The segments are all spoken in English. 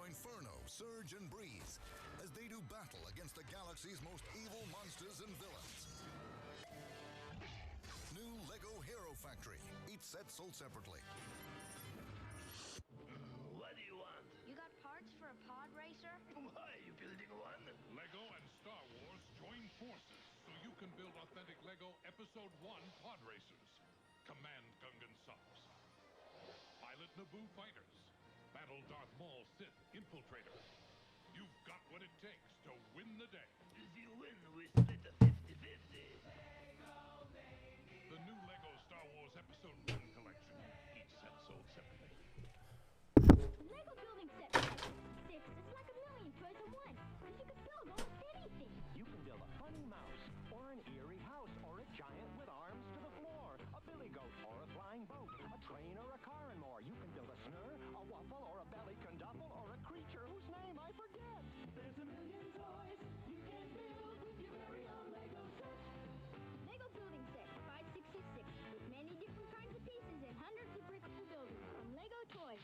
join Furno, Surge, and Breeze as they do battle against the galaxy's most evil monsters and villains. New LEGO Hero Factory. Each set sold separately. What do you want? You got parts for a pod racer? Why, you building one? LEGO and Star Wars join forces so you can build authentic LEGO Episode 1 pod racers. Command Gungan subs. Pilot Naboo fighters. Battle Darth Maul Sith infiltrator. You've got what it takes to win the day. If you win, we split the 50-50. The new LEGO Star Wars Episode 1 collection. Each set sold separately. Lego building set 566 is like a million toys at once, because you can build almost anything. You can build a funny mouse, or an eerie house, or a giant with arms to the floor, a billy goat, or a flying boat, a train, or a car, and more. You can build a snurr, a waffle, or a belly conduffle, or a creature whose name I forget. There's a million toys you can build with your very own Lego set. Lego building set 566 with many different kinds of pieces and hundreds of bricks to build with from Lego Toys.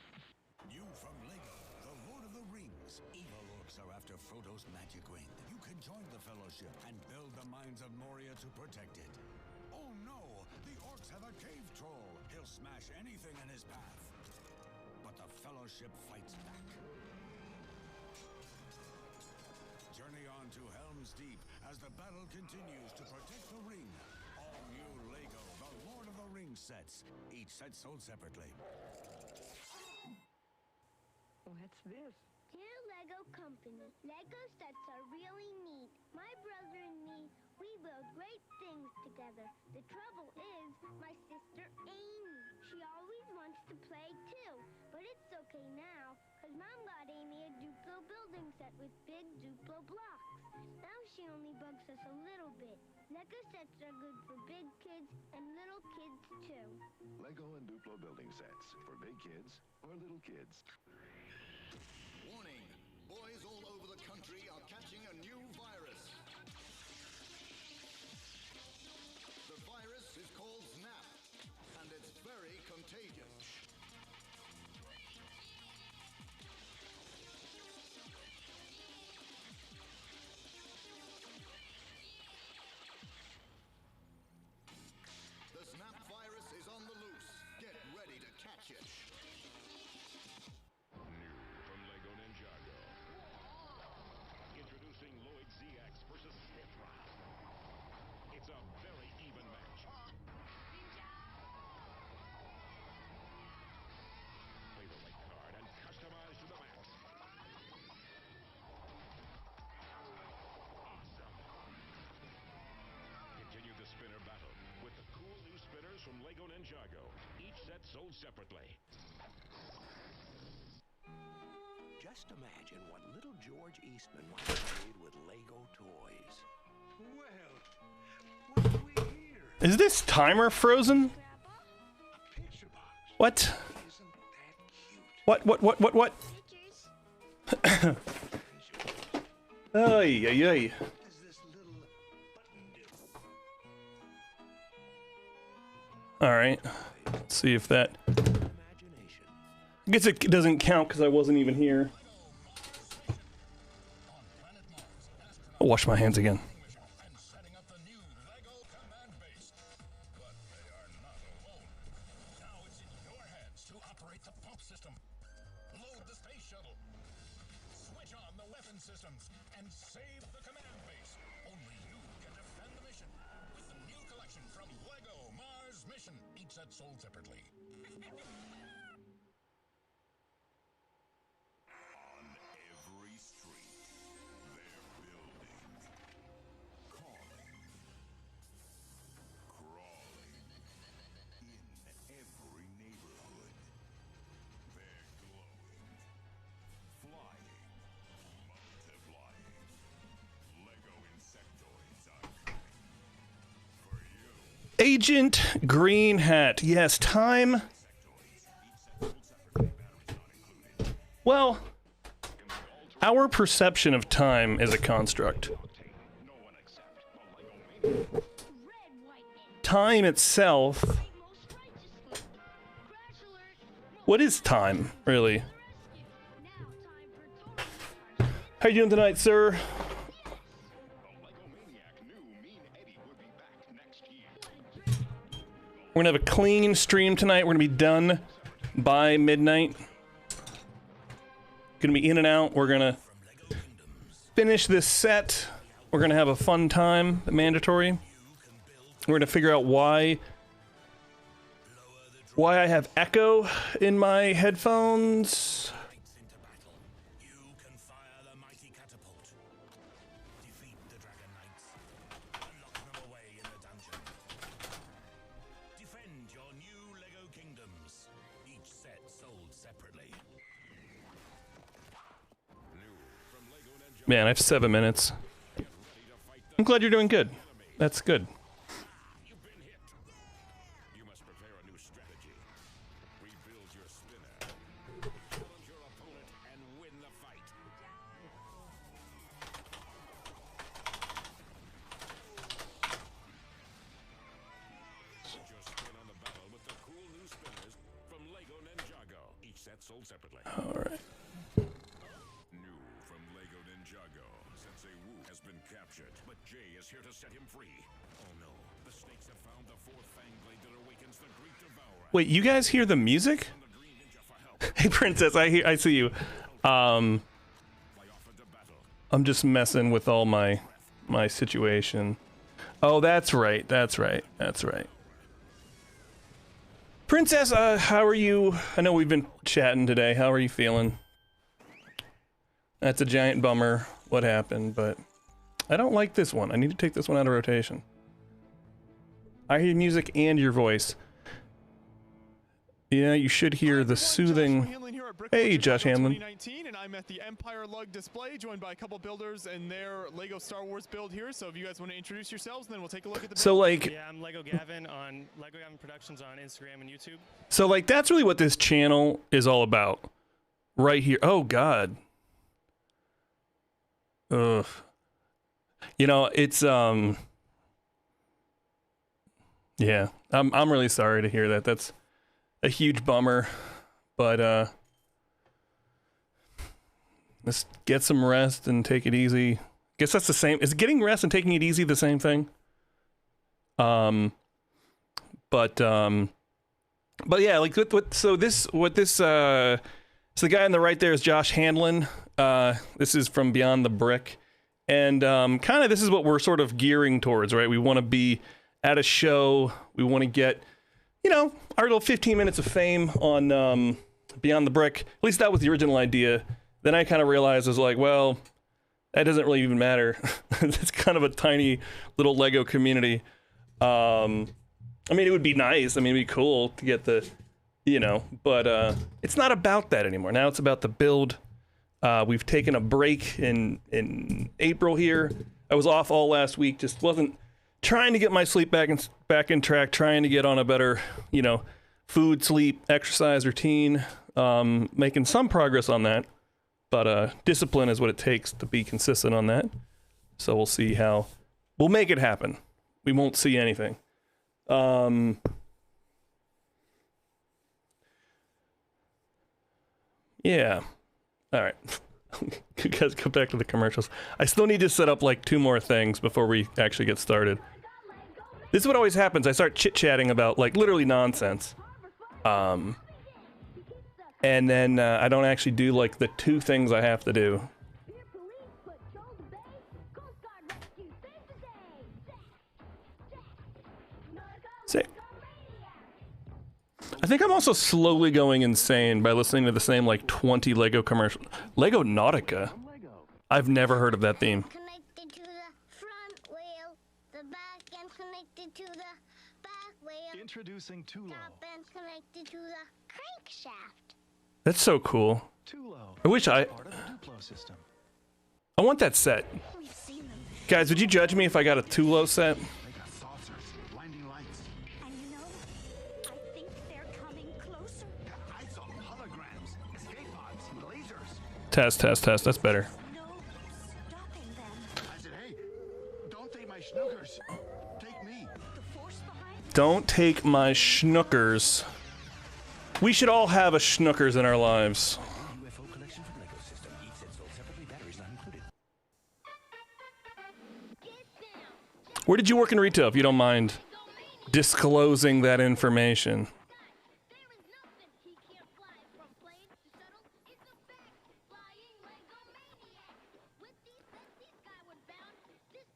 New from LEGO, The Lord of the Rings. Evil orcs are after Frodo's magic ring. You can join the Fellowship and build the mines of Moria to protect it. Oh no! The orcs have a cave troll! He'll smash anything in his path. But the Fellowship fights back. Journey on to Helm's Deep as the battle continues to protect the ring. All new LEGO, The Lord of the Rings sets. Each set sold separately. What's this? Dear Lego Company, Lego sets are really neat. My brother and me, we build great things together. The trouble is, my sister Amy. She always wants to play too, but it's okay now, because Mom got Amy a Duplo building set with big Duplo blocks. Now she only bugs us a little bit. Lego sets are good for big kids and little kids too. Lego and Duplo building sets for big kids or little kids. Warning! Boys all over the country are catching a new virus. The virus is called SNAP, and it's very contagious. The SNAP virus is on the loose. Get ready to catch it. New from LEGO Ninjago. Introducing Lloyd ZX versus Tetra. It's a very even match. Play the late card and customize to the max. Awesome. Continue the spinner battle with the cool new spinners from LEGO Ninjago. Each set sold separately. Just imagine what little George Eastman might have made with Lego toys. Well, what do we hear? Is this timer frozen? A picture box. What? Isn't that cute? What? Pictures. Ay, ay, ay. What does this little button do? Alright. Let's see if that... Imagination. I guess it doesn't count because I wasn't even here. I'll wash my hands again. And setting up the new LEGO command base. But they are not alone. Now it's in your hands to operate the pump system, load the space shuttle, switch on the weapon systems, and save the command base. Only you can defend the mission with the new collection from LEGO Mars Mission. Each set sold separately. On every street, they're building, calling, crawling, in every neighborhood. They're glowing, flying, multiplying. LEGO Insectoids are coming for you. Agent Green Hat. Yes, time. Well, our perception of time is a construct. Time itself. What is time, really? How you doing tonight, sir? We're gonna have a clean stream tonight. We're gonna be done by midnight. Gonna be in and out. We're gonna finish this set. We're gonna have a fun time, mandatory. We're gonna figure out why I have echo in my headphones. Man, I have 7 minutes. I'm glad you're doing good. That's good. All right. Wait, you guys hear the music? Hey, Princess, I see you. I'm just messing with all my situation. Oh, that's right. That's right. Princess, how are you? I know we've been chatting today. How are you feeling? That's a giant bummer. What happened? But I don't like this one. I need to take this one out of rotation. I hear music and your voice. Yeah, you should hear the soothing. Hey, Josh Hanlon. 2019, and I'm at the Empire Lug display, joined by a couple builders and their Lego Star Wars build here. So if you guys want to introduce yourselves, then we'll take a look at the build. So like, yeah, I'm Lego Gavin on Lego Gavin Productions on Instagram and YouTube. So like, that's really what this channel is all about, right here. Oh God. Ugh. You know, it's yeah. I'm really sorry to hear that. That's a huge bummer, but let's get some rest and take it easy. Guess that's the same. Is getting rest and taking it easy the same thing? But yeah, like so the guy on the right there is Josh Hanlon. This is from Beyond the Brick, and kind of this is what we're sort of gearing towards, right? We want to be at a show. We want to get, you know, our little 15 minutes of fame on Beyond the Brick. At least that was the original idea. Then I kind of realized I was like, well, that doesn't really even matter. It's kind of a tiny little Lego community. I mean, it would be nice. I mean, it'd be cool to get the, you know, but it's not about that anymore. Now it's about the build. We've taken a break in April here. I was off all last week. Just wasn't trying to get my sleep back in track, trying to get on a better, you know, food, sleep, exercise routine, making some progress on that, but discipline is what it takes to be consistent on that. So we'll see how we'll make it happen. We won't see anything. Yeah. All right. You guys go back to the commercials. I still need to set up like 2 more things before we actually get started. This is what always happens. I start chit-chatting about like literally nonsense. And then I don't actually do like the 2 things I have to do. Sick. I think I'm also slowly going insane by listening to the same like 20 Lego commercials. Lego Nautica? I've never heard of that theme. Connected to the front wheel, the back end connected to the back wheel. Introducing Tulo. Top end connected to the crankshaft. That's so cool. Tulo. I wish I want that set. We've seen them. Guys, would you judge me if I got a Tulo set? Test. That's better. No stopping them. I said, hey, don't take my schnookers. Take me. The force behind. Don't take my schnookers. We should all have a schnookers in our lives. UFO collection from Lego System. Each set sold separately batteries not included. Where did you work in retail, if you don't mind disclosing that information?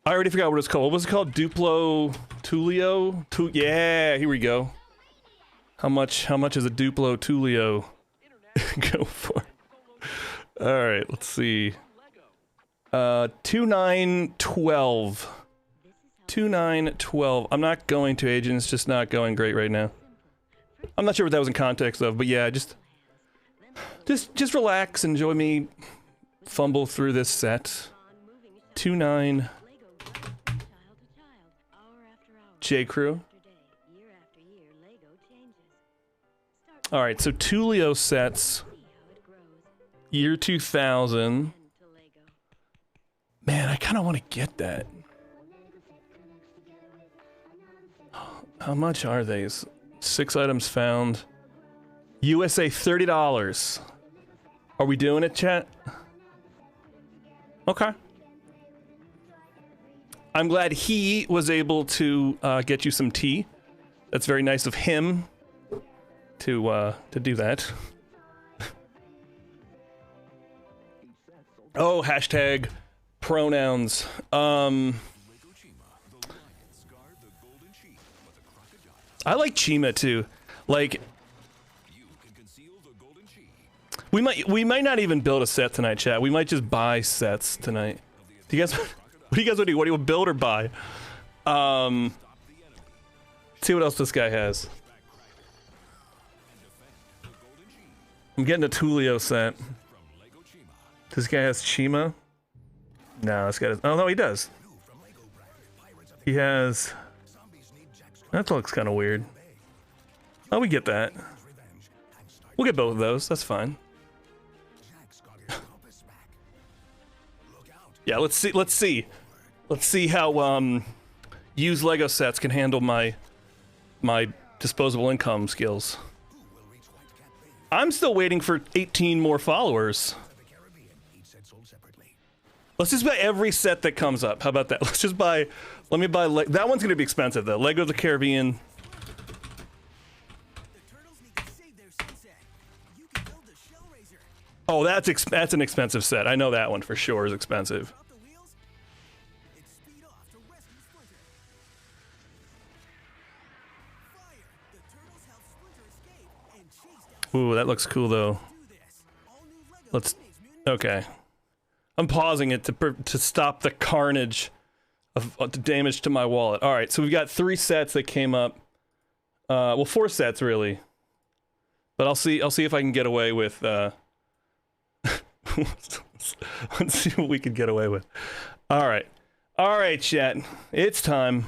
I already forgot what it's called. What was it called? Duplo Tulio? Yeah, here we go. How much is a Duplo Tulio go for? All right, let's see. 2912. 2912. I'm not going to Agent. It's just not going great right now. I'm not sure what that was in context of, but yeah, just relax, enjoy me fumble through this set. 29 J Crew. All right, so Tulio sets, year 2000. Man, I kind of want to get that. How much are these? 6 items found. USA, $30. Are we doing it, chat? Okay. I'm glad he was able to get you some tea. That's very nice of him to do that. Oh, hashtag pronouns. I like Chima too. Like, we might not even build a set tonight, chat. We might just buy sets tonight. Do you guys? What do you guys want to do? What do you want, build or buy? See what else this guy has. I'm getting a Tulio set. This guy has Chima. No, this guy does. Oh no, he does. He has. That looks kind of weird. Oh, we get that. We'll get both of those. That's fine. Yeah, let's see how used Lego sets can handle my disposable income skills. I'm still waiting for 18 more followers. Let's just buy every set that comes up. How about that? Let's just buy. Let me buy. That one's gonna be expensive though. Lego the Caribbean. Oh, that's an expensive set. I know that one for sure is expensive. Ooh, that looks cool though. Okay. I'm pausing it to stop the carnage of the damage to my wallet. All right, so we've got 3 sets that came up. Well, 4 sets really. But I'll see if I can get away with. Let's see what we can get away with. All right, chat. It's time.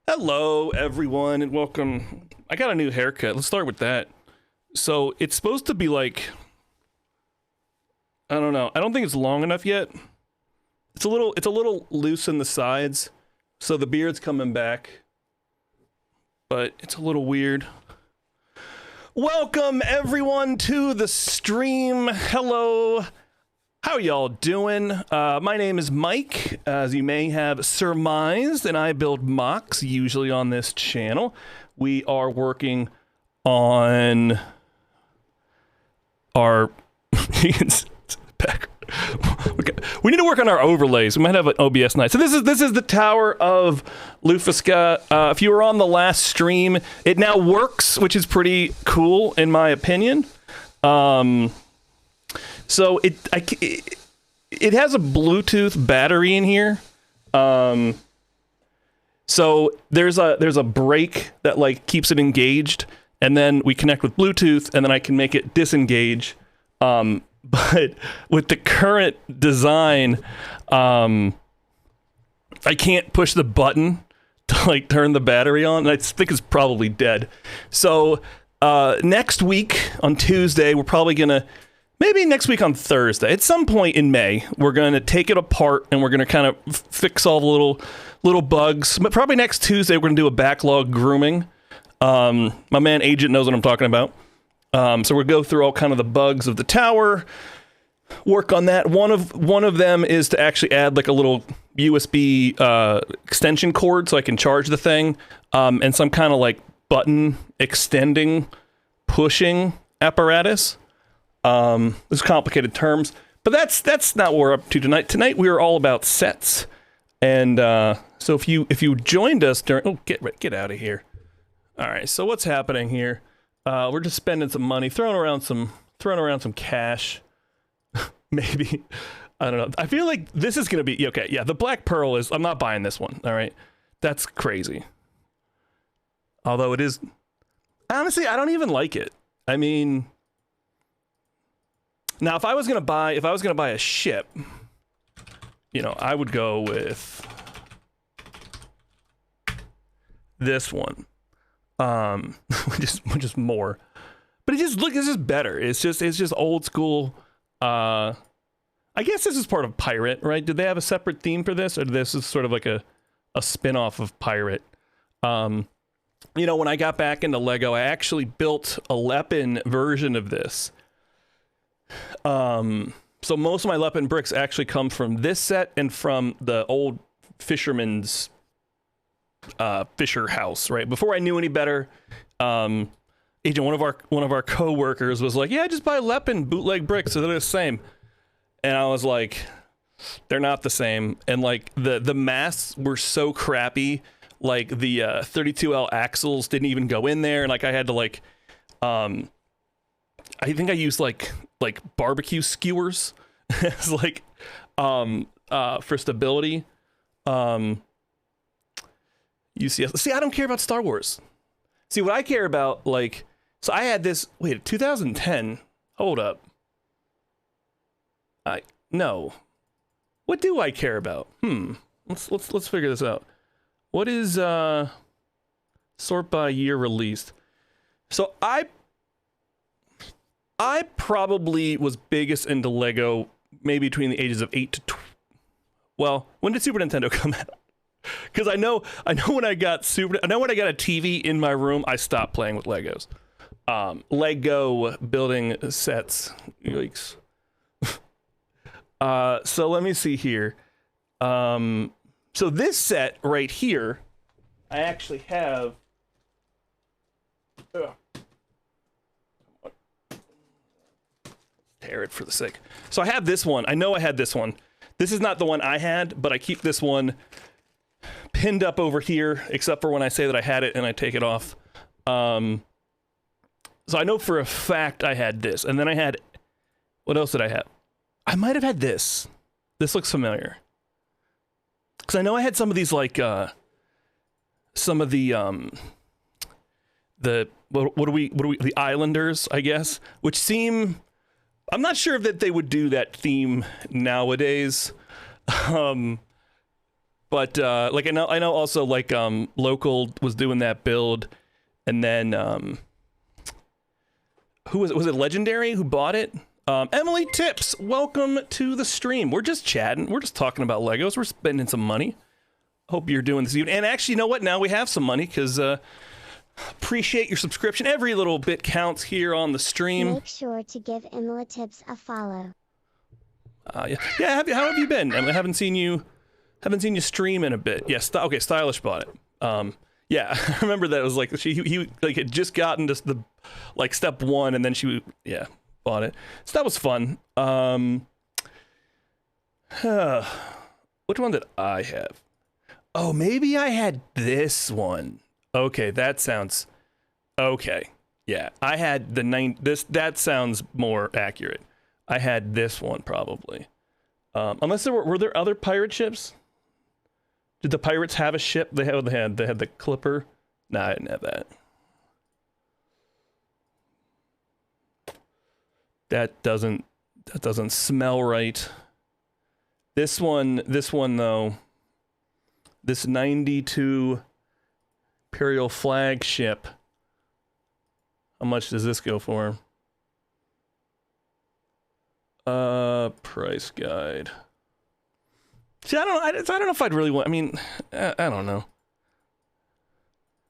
Hello, everyone, and welcome. I got a new haircut. Let's start with that. So it's supposed to be like. I don't know. I don't think it's long enough yet. It's a little loose in the sides, so the beard's coming back. But it's a little weird. Welcome everyone to the stream. Hello. How y'all doing? My name is Mike, as you may have surmised, and I build mocks usually on this channel. We are working on our we need to work on our overlays. We might have an OBS night. So this is the Tower of Lufiska. If you were on the last stream, it now works, which is pretty cool in my opinion. So it has a Bluetooth battery in here. So there's a break that like keeps it engaged, and then we connect with Bluetooth, and then I can make it disengage. But with the current design, I can't push the button to like turn the battery on. And I think it's probably dead. So next week on Tuesday, we're probably gonna, maybe next week on Thursday, at some point in May, we're gonna take it apart and we're gonna kind of fix all the little bugs. But probably next Tuesday, we're gonna do a backlog grooming. My man Agent knows what I'm talking about. So we'll go through all kind of the bugs of the tower, work on that. One of them is to actually add like a little USB extension cord so I can charge the thing, and some kind of like button extending, pushing apparatus. There's complicated terms, but that's not what we're up to tonight. Tonight we are all about sets, and so if you joined us during, get out of here. All right, so what's happening here? We're just spending some money, throwing around some cash. Maybe. I don't know. I feel like this is going to be... Okay, yeah, the Black Pearl is... I'm not buying this one, all right? That's crazy. Although it is... Honestly, I don't even like it. I mean... Now, if I was going to buy a ship, you know, I would go with this one. Which is more. But it's just better. It's just old school... I guess this is part of Pirate, right? Did they have a separate theme for this, or this is sort of like a spin-off of Pirate? You know, when I got back into Lego, I actually built a Lepin version of this. So most of my Lepin bricks actually come from this set and from the old fisherman's fisher house, right? Before I knew any better, Agent, one of our co-workers was like, yeah, just buy Lepin bootleg bricks, so they're the same. And I was like, they're not the same. And like the masts were so crappy, like the 32L axles didn't even go in there, and like I had to like I think I used like barbecue skewers as like for stability. UCS. See, I don't care about Star Wars. See, what I care about, like, so I had this, 2010, hold up. No. What do I care about? Let's figure this out. What is, sort by year released? So I probably was biggest into Lego maybe between the ages of 8 to 12. Well, when did Super Nintendo come out? Because I know when I got a TV in my room, I stopped playing with Legos. Lego building sets. Yikes. So let me see here. So this set right here, I actually have. Tear it for the sake. So I have this one. I know I had this one. This is not the one I had, but I keep this one pinned up over here, except for when I say that I had it and I take it off. So I know for a fact I had this, and then I had, what else did I have? I might have had this. This looks familiar. Because I know I had some of these, like, some of the the Islanders, I guess, which seem, I'm not sure that they would do that theme nowadays. But like I know also like Local was doing that build, and then who was it Legendary who bought it? Emily Tips, welcome to the stream. We're just chatting. We're just talking about Legos. We're spending some money. Hope you're doing this. And actually, you know what? Now we have some money because appreciate your subscription. Every little bit counts here on the stream. Make sure to give Emily Tips a follow. Yeah. How have you been? I haven't seen you stream in a bit. Yes. Yeah, okay. Stylish bought it. Yeah, I remember that. It was like he like had just gotten to the like step one, and then she bought it. So that was fun. Which one did I have? Oh, maybe I had this one. Okay, that sounds okay. Yeah, I had that sounds more accurate. I had this one probably. Unless were there other pirate ships? Did the pirates have a ship? They had the Clipper. Nah, I didn't have that. That doesn't smell right. This one though. This 92 Imperial flagship. How much does this go for? Price guide. See, I don't know if I'd really want. I mean, I don't know.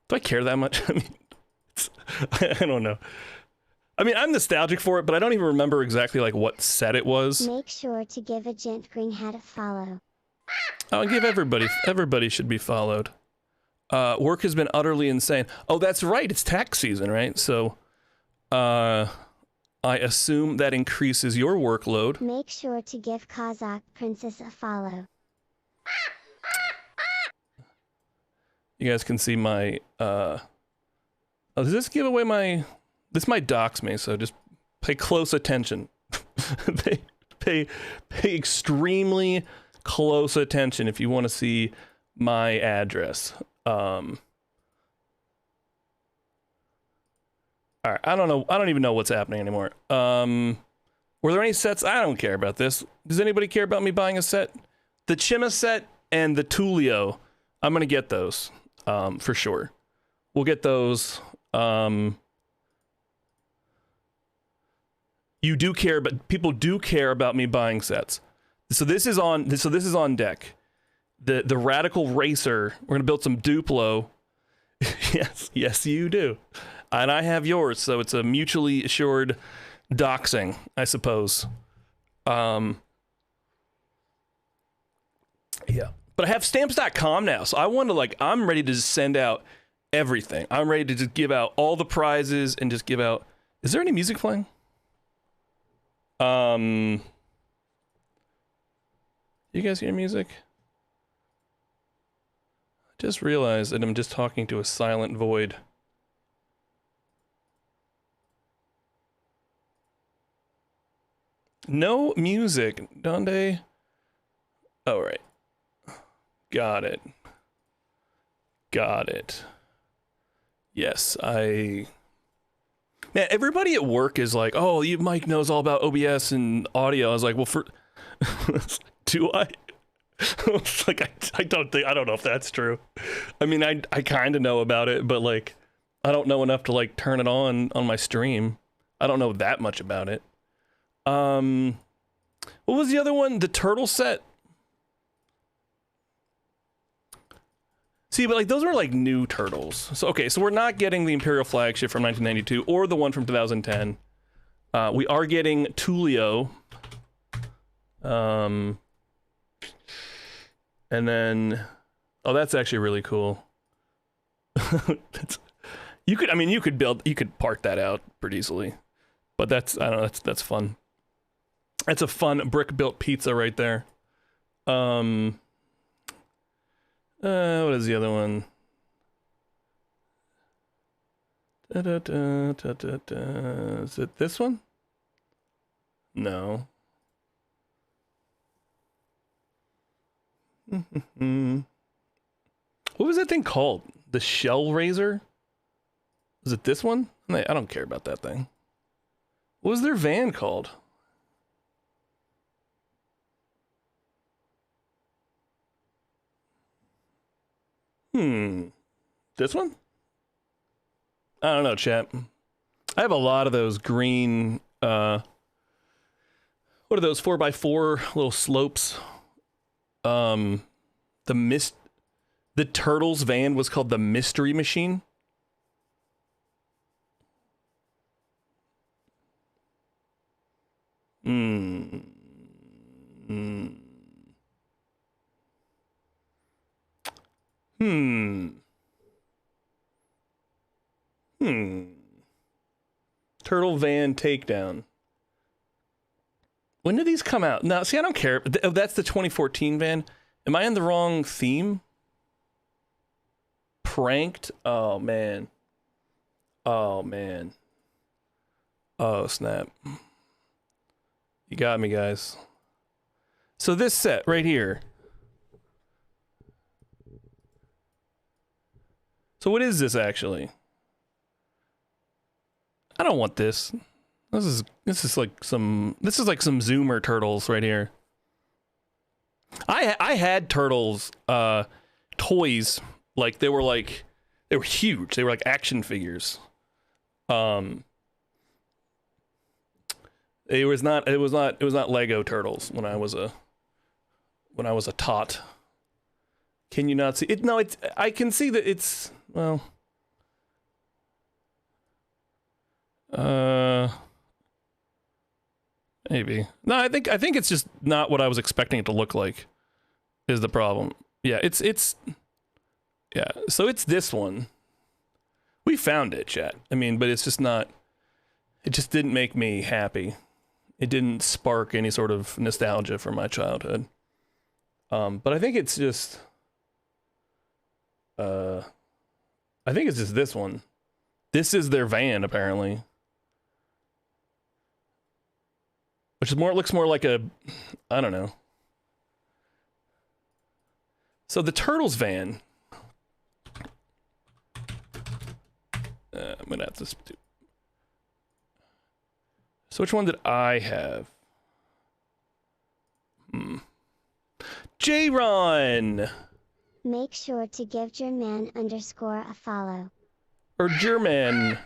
Do I care that much? I mean, I don't know. I mean, I'm nostalgic for it, but I don't even remember exactly like what set it was. Make sure to give a Gent Green Hat a follow. I'll give everybody should be followed. Work has been utterly insane. Oh, that's right. It's tax season, right? So, I assume that increases your workload. Make sure to give Kazakh Princess a follow. You guys can see my, oh, does this give away my, this might dox me, so just pay close attention. pay extremely close attention if you want to see my address. All right, I don't even know what's happening anymore. Were there any sets? I don't care about this. Does anybody care about me buying a set? The Chima set and the Tulio, I'm gonna get those, for sure. We'll get those. You do care, but people do care about me buying sets. So this is on deck. The Radical Racer. We're gonna build some Duplo. yes, you do. And I have yours, so it's a mutually assured doxing, I suppose. Yeah. But I have stamps.com now, so I'm ready to just send out everything. I'm ready to just give out all the prizes and just give out. Is there any music playing? You guys hear music? I just realized that I'm just talking to a silent void. No music, Donde? Oh, right. Got it. Yes, Man, everybody at work is like, oh, Mike knows all about OBS and audio. I was like, well, do I? Like, I don't know if that's true. I mean, I kind of know about it, but like, I don't know enough to like turn it on my stream. I don't know that much about it. What was the other one? The turtle set? See, but like those are like new turtles. So okay, so we're not getting the Imperial flagship from 1992 or the one from 2010. We are getting Tulio. And then, oh, that's actually really cool. You could park that out pretty easily. But that's fun. That's a fun brick-built pizza right there. What is the other one? Is it this one? No. What was that thing called? The Shell Razor? Was it this one? I don't care about that thing. What was their van called? This one? I don't know, chat. I have a lot of those green, what are those 4x4 little slopes? The Turtles van was called the Mystery Machine. Turtle van takedown. When did these come out? No, see, I don't care. That's the 2014 van. Am I in the wrong theme? Pranked? Oh, man. Oh, man. Oh, snap. You got me, guys. So this set right here. So what is this actually? I don't want this. This is like some Zoomer turtles right here. I had turtles toys, like they were huge. They were like action figures. It was not Lego turtles when I was a tot. Can you not see it? No, I can see that it's, well, Maybe. No, I think it's just not what I was expecting it to look like. Is the problem? Yeah, it's yeah. So it's this one. We found it, chat. I mean, but it's just not. It just didn't make me happy. It didn't spark any sort of nostalgia from my childhood. But I think it's just. I think it's just this one. This is their van, apparently. Which is looks more like a, I don't know. So the Turtles van. I'm gonna have to do. So which one did I have? J-Ron! Make sure to give German _ a follow. Or German.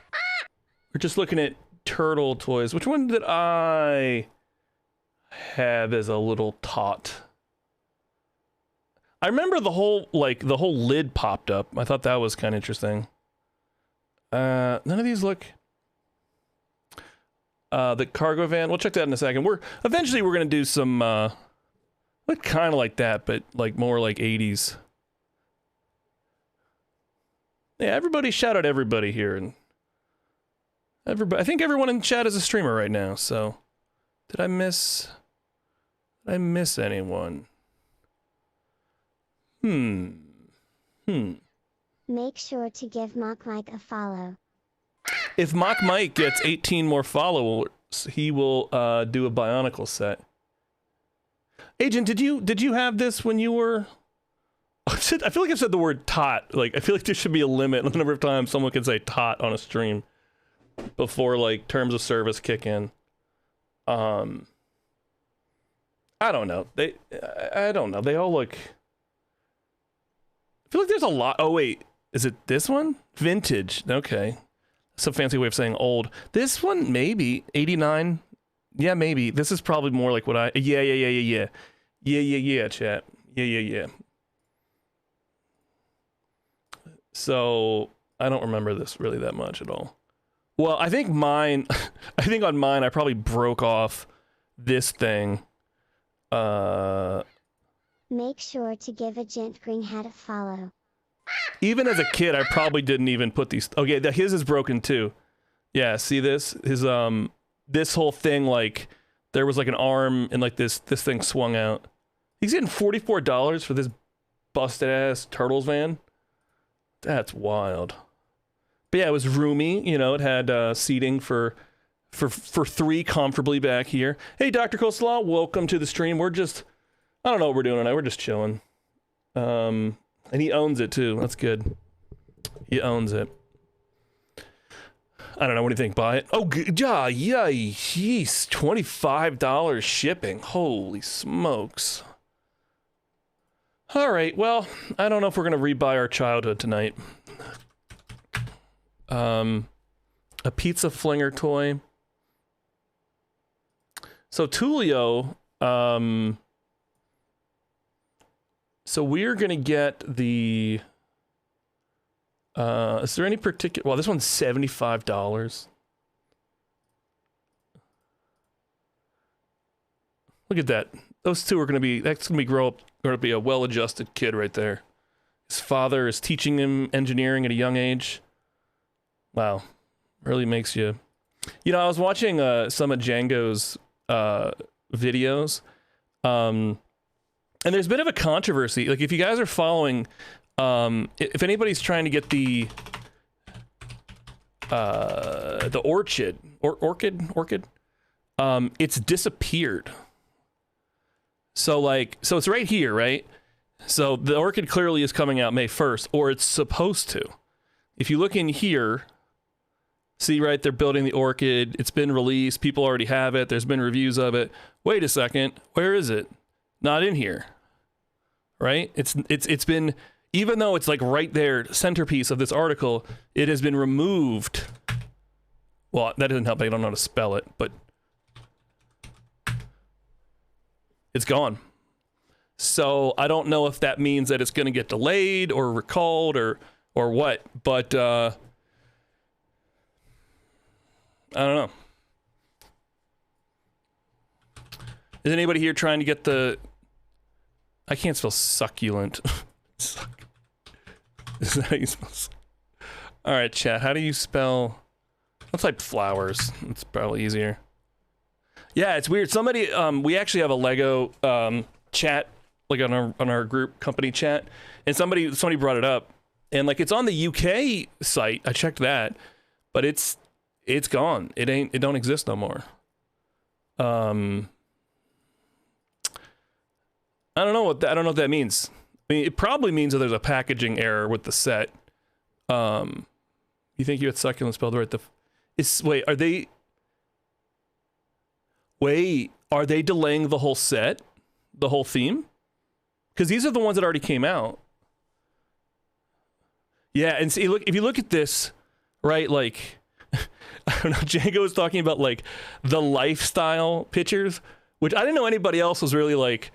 We're just looking at turtle toys. Which one did I have as a little tot? I remember the whole lid popped up. I thought that was kind of interesting. None of these look. The cargo van. We'll check that in a second. Eventually we're gonna do some. Look kind of like that, but like more like 80s. Yeah, everybody shout out everybody here, and everybody. I think everyone in chat is a streamer right now. So, did I miss anyone? Make sure to give Mock Mike a follow. If Mock Mike gets 18 more followers, he will do a Bionicle set. Agent, did you have this when you were? I feel like I've said the word tot. Like, I feel like there should be a limit on the number of times someone can say tot on a stream before like terms of service kick in. I don't know. I don't know. They all look. I feel like there's a lot. Oh wait, is it this one? Vintage. Okay, that's a fancy way of saying old. This one maybe 89. Yeah, maybe. This is probably more like what I. Yeah. Chat. Yeah. So I don't remember this really that much at all. Well, I think on mine, I probably broke off this thing. Make sure to give a Gent Green Hat a follow. Even as a kid, I probably didn't even put these. Okay, his is broken too. Yeah, see this? His this whole thing, like there was like an arm and like this thing swung out. He's getting $44 for this busted ass Turtles van. That's wild. But yeah, it was roomy. You know, it had seating for 3 comfortably back here. Hey, Dr. Coleslaw, welcome to the stream. We're just, I don't know what we're doing tonight. We're just chilling. And he owns it too. That's good. He owns it. I don't know. What do you think? Buy it? Oh, yeah, jeez. $25 shipping. Holy smokes. All right, well, I don't know if we're going to rebuy our childhood tonight. A pizza flinger toy. So Tulio, so we're going to get the, is there any particular, well, this one's $75. Look at that. Those two are going to be, that's going to be going to be a well-adjusted kid right there. His father is teaching him engineering at a young age. Wow. Really makes you... You know, I was watching some of Django's videos, and there's a bit of a controversy. Like, if you guys are following, if anybody's trying to get the orchid, it's disappeared. So it's right here, right? So the orchid clearly is coming out May 1st, or it's supposed to. If you look in here, see, right, they're building the orchid. It's been released. People already have it. There's been reviews of it. Wait a second. Where is it? Not in here. Right? It's been, even though it's like right there, centerpiece of this article, it has been removed. Well, that doesn't help. I don't know how to spell it, but it's gone. So I don't know if that means that it's going to get delayed or recalled or what, but I don't know. Is anybody here trying to get the... I can't spell succulent. Suck. Is that how you spell? All right, chat. How do you spell? Let's type flowers. It's probably easier. Yeah, it's weird. Somebody, we actually have a Lego chat, like on our group company chat, and somebody brought it up, and like it's on the UK site. I checked that, but it's gone. It don't exist no more. I don't know what that means. I mean, it probably means that there's a packaging error with the set. You think you had succulent spelled right? Are they delaying the whole set, the whole theme? Because these are the ones that already came out. Yeah, and see, look, if you look at this, right, like, I don't know, Django was talking about like the lifestyle pictures, which I didn't know anybody else was really like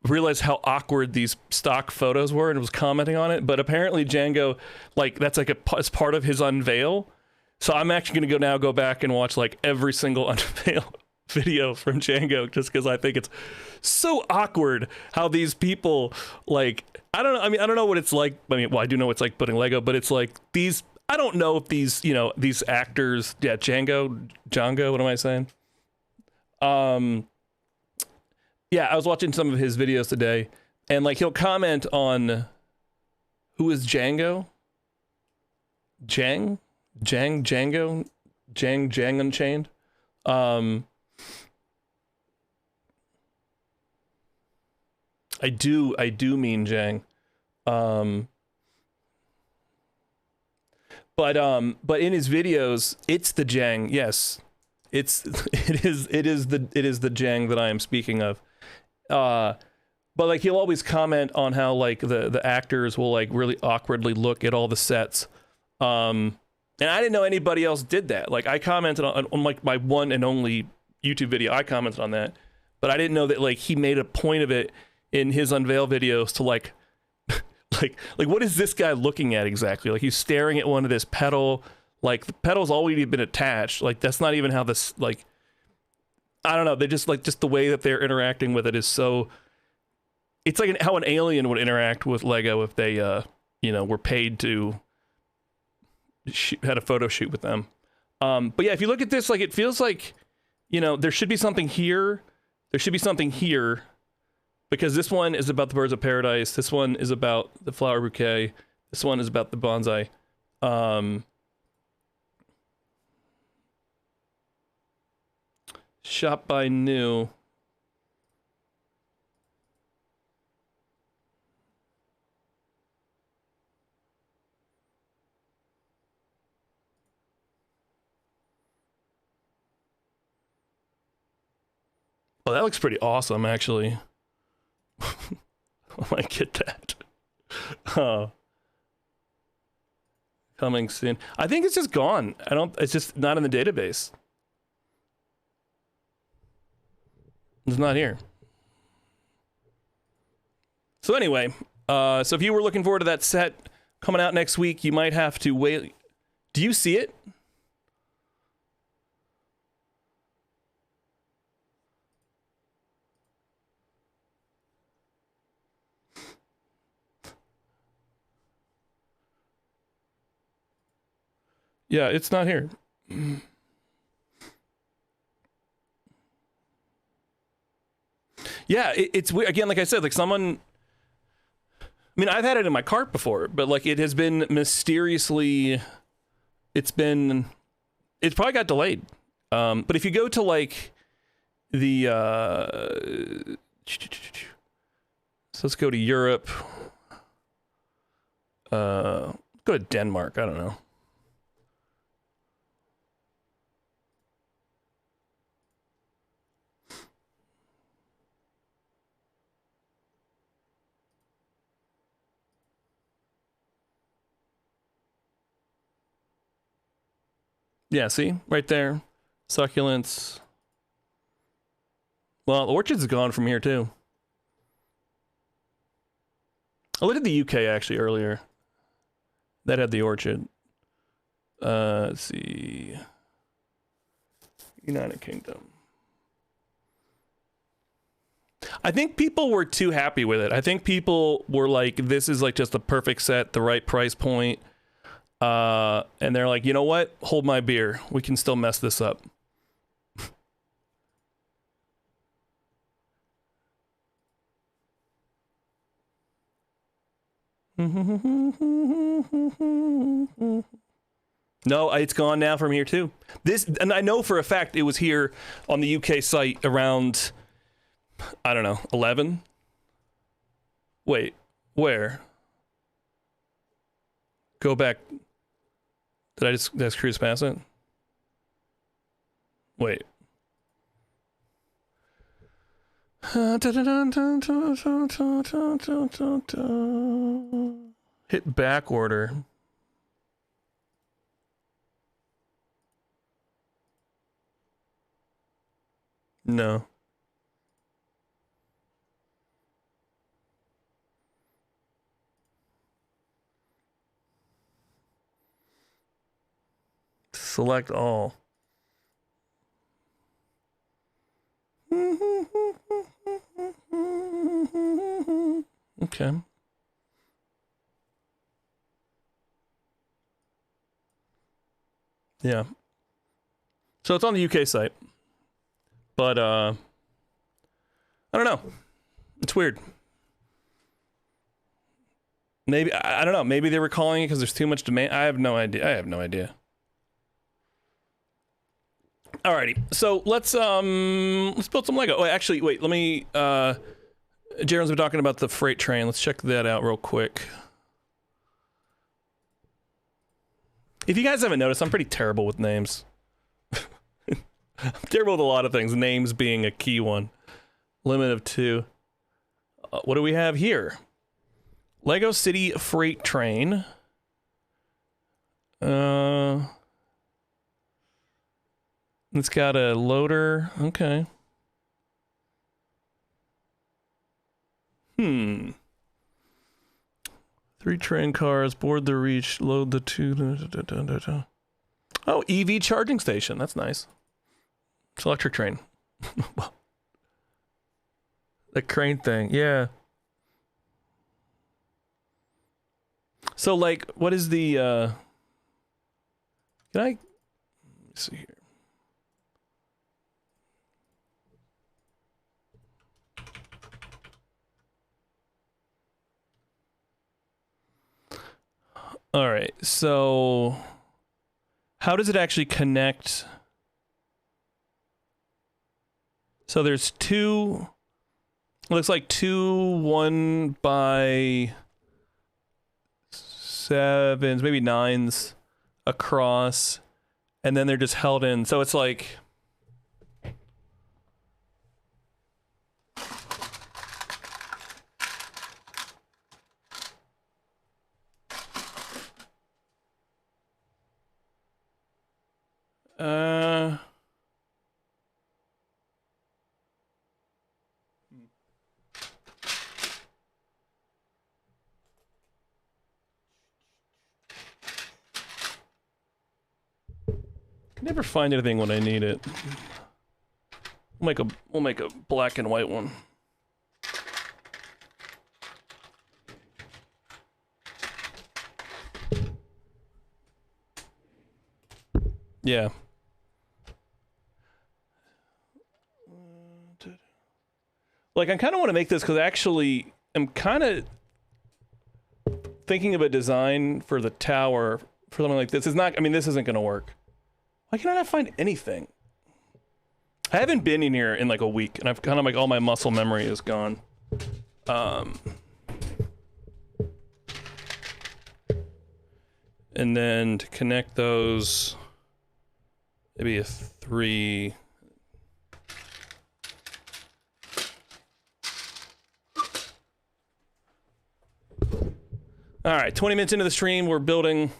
realized how awkward these stock photos were and was commenting on it. But apparently Django, like, that's like as part of his unveil. So I'm actually going to go back and watch like every single unveil video from Django, just because I think it's so awkward how these people, like, I don't know. I mean, I don't know what it's like. I mean, well, I do know what it's like putting Lego, but it's like these, I don't know if these, you know, these actors, yeah, Django, what am I saying? Yeah, I was watching some of his videos today, and like he'll comment on who is Django? Django? Jang Unchained? I do mean Jang. But in his videos, it's the Jang, yes. It is the Jang that I am speaking of. But like he'll always comment on how like the actors will like really awkwardly look at all the sets. And I didn't know anybody else did that. Like I commented on like my one and only YouTube video. I commented on that, but I didn't know that like he made a point of it in his unveil videos to like like what is this guy looking at exactly? Like he's staring at one of this pedal. Like the pedal's already been attached. Like that's not even how this, like, I don't know. They just like, just the way that they're interacting with it is so, it's like how an alien would interact with Lego if they, you know, were paid to had a photo shoot with them. But yeah, if you look at this, like, it feels like, you know, there should be something here. There should be something here, because this one is about the birds of paradise. This one is about the flower bouquet. This one is about the bonsai. Shop by New. Oh, that looks pretty awesome, actually. I might get that. Oh. Coming soon. I think it's just gone. It's just not in the database. It's not here. So anyway, so if you were looking forward to that set coming out next week, you might have to wait. Do you see it? Yeah, it's not here. Yeah, it's weird. Again, like I said, like someone, I mean, I've had it in my cart before, but like it has been mysteriously, it's probably got delayed. But if you go to like the, so let's go to Europe, go to Denmark, I don't know. Yeah, see? Right there. Succulents. Well, the orchids is gone from here, too. I looked at the UK, actually, earlier. That had the orchid. Let's see. United Kingdom. I think people were too happy with it. I think people were like, this is like just the perfect set, the right price point. And they're like, you know what? Hold my beer. We can still mess this up. No, it's gone now from here too. And I know for a fact it was here on the UK site around, I don't know, 11. Wait, where? Go back. Did I just cruise past it? Wait. Hit back order. No. Select all. Okay. Yeah. So it's on the UK site. But I don't know. It's weird. Maybe I don't know. Maybe they were calling it because there's too much demand. I have no idea. Alrighty. So let's build some Lego. Oh, actually, wait. Let me. Jaron's been talking about the freight train. Let's check that out real quick. If you guys haven't noticed, I'm pretty terrible with names. I'm terrible with a lot of things, names being a key one. Limit of 2. What do we have here? Lego City Freight Train. It's got a loader. Okay. 3 train cars, board the reach, load the 2. Oh, EV charging station. That's nice. It's electric train. The crane thing, yeah. So, like, what is the, can I, let me see here. All right, so how does it actually connect? So there's 2, it looks like 2 1x7s, maybe 9s across, and then they're just held in. So it's like, can never find anything when I need it. We'll make a black and white one. Yeah. Like, I kind of want to make this because actually I'm kind of thinking of a design for the tower for something like this. It's not, I mean, this isn't going to work. Why can I not find anything? I haven't been in here in like a week, and I've kind of like all my muscle memory is gone. And then to connect those, maybe a 3. All right, 20 minutes into the stream, we're building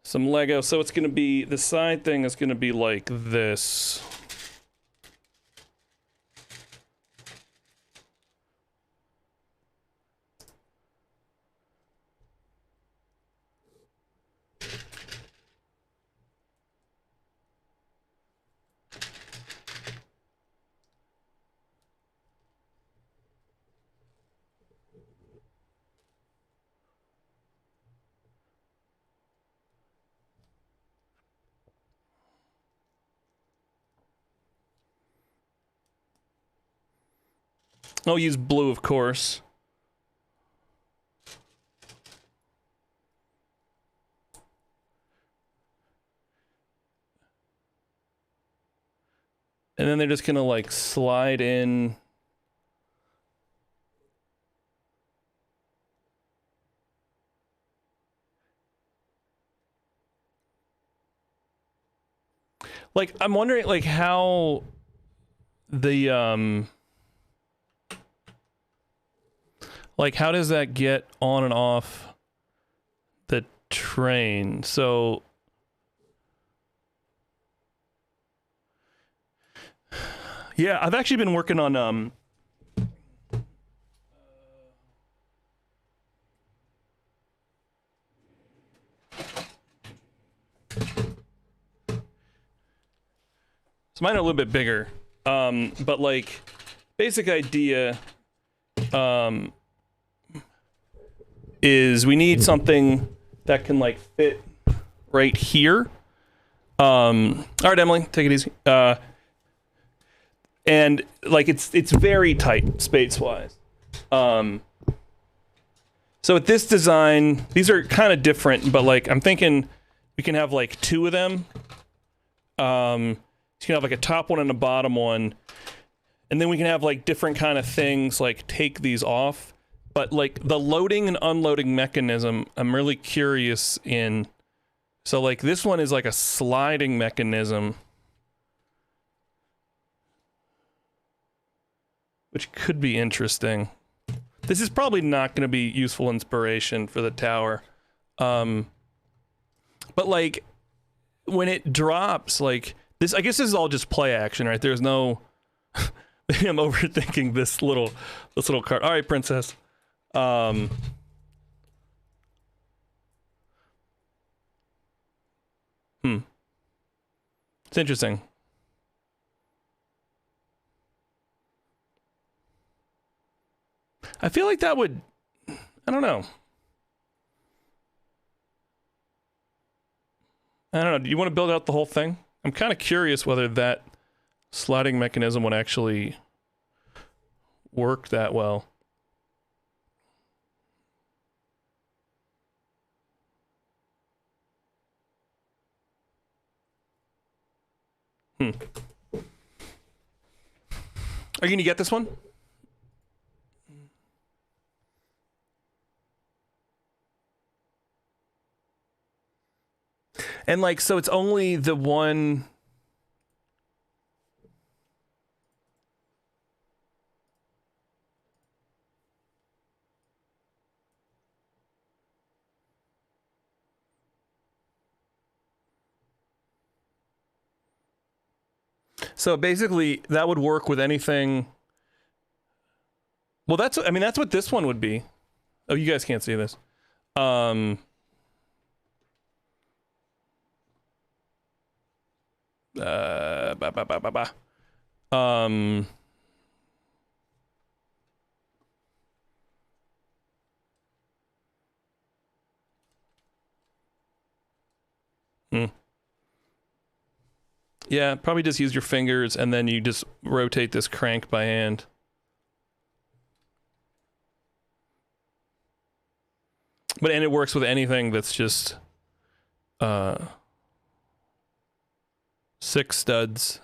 some Lego. So it's going to be, the side thing is going to be like this. I'll use blue, of course. And then they're just gonna like slide in. Like, I'm wondering like how the like how does that get on and off the train? So yeah, I've actually been working on so mine are a little bit bigger, but like basic idea is we need something that can like fit right here. All right, Emily, take it easy. And like it's very tight space-wise. So with this design, these are kind of different, but like I'm thinking we can have like two of them. You can have like a top one and a bottom one, and then we can have like different kind of things like take these off. But like the loading and unloading mechanism, I'm really curious in. So like this one is like a sliding mechanism, which could be interesting. This is probably not going to be useful inspiration for the tower. But like when it drops, like this, I guess this is all just play action, right? There's no, maybe I'm overthinking this little card. All right, princess. It's interesting. I feel like that would, I don't know. I don't know. Do you want to build out the whole thing? I'm kind of curious whether that sliding mechanism would actually work that well. Are you going to get this one? And like, so it's only the one. So basically that would work with anything. Well, that's, I mean, that's what this one would be. Oh, you guys can't see this. Yeah, probably just use your fingers and then you just rotate this crank by hand. But, and it works with anything that's just 6 studs.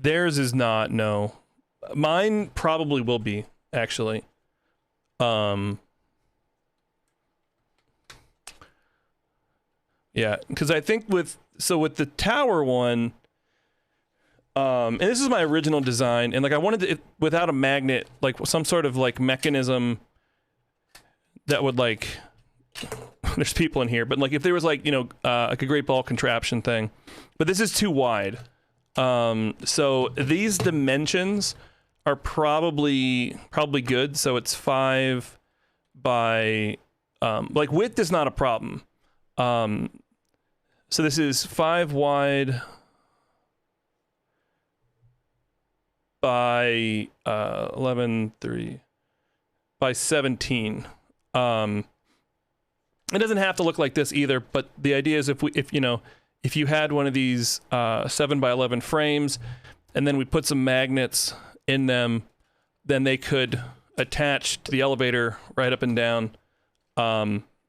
Theirs is not, no. Mine probably will be, actually. Yeah, because I think with the tower one, and this is my original design, and like I wanted it without a magnet, like some sort of like mechanism that would like, there's people in here, but like if there was like, you know, like a great ball contraption thing, but this is too wide. So these dimensions are probably good. So it's 5 by, like width is not a problem. So this is 5 wide by 11.3 by 17. It doesn't have to look like this either, but the idea is if you had one of these 7 by 11 frames, and then we put some magnets in them, then they could attach to the elevator right up and down.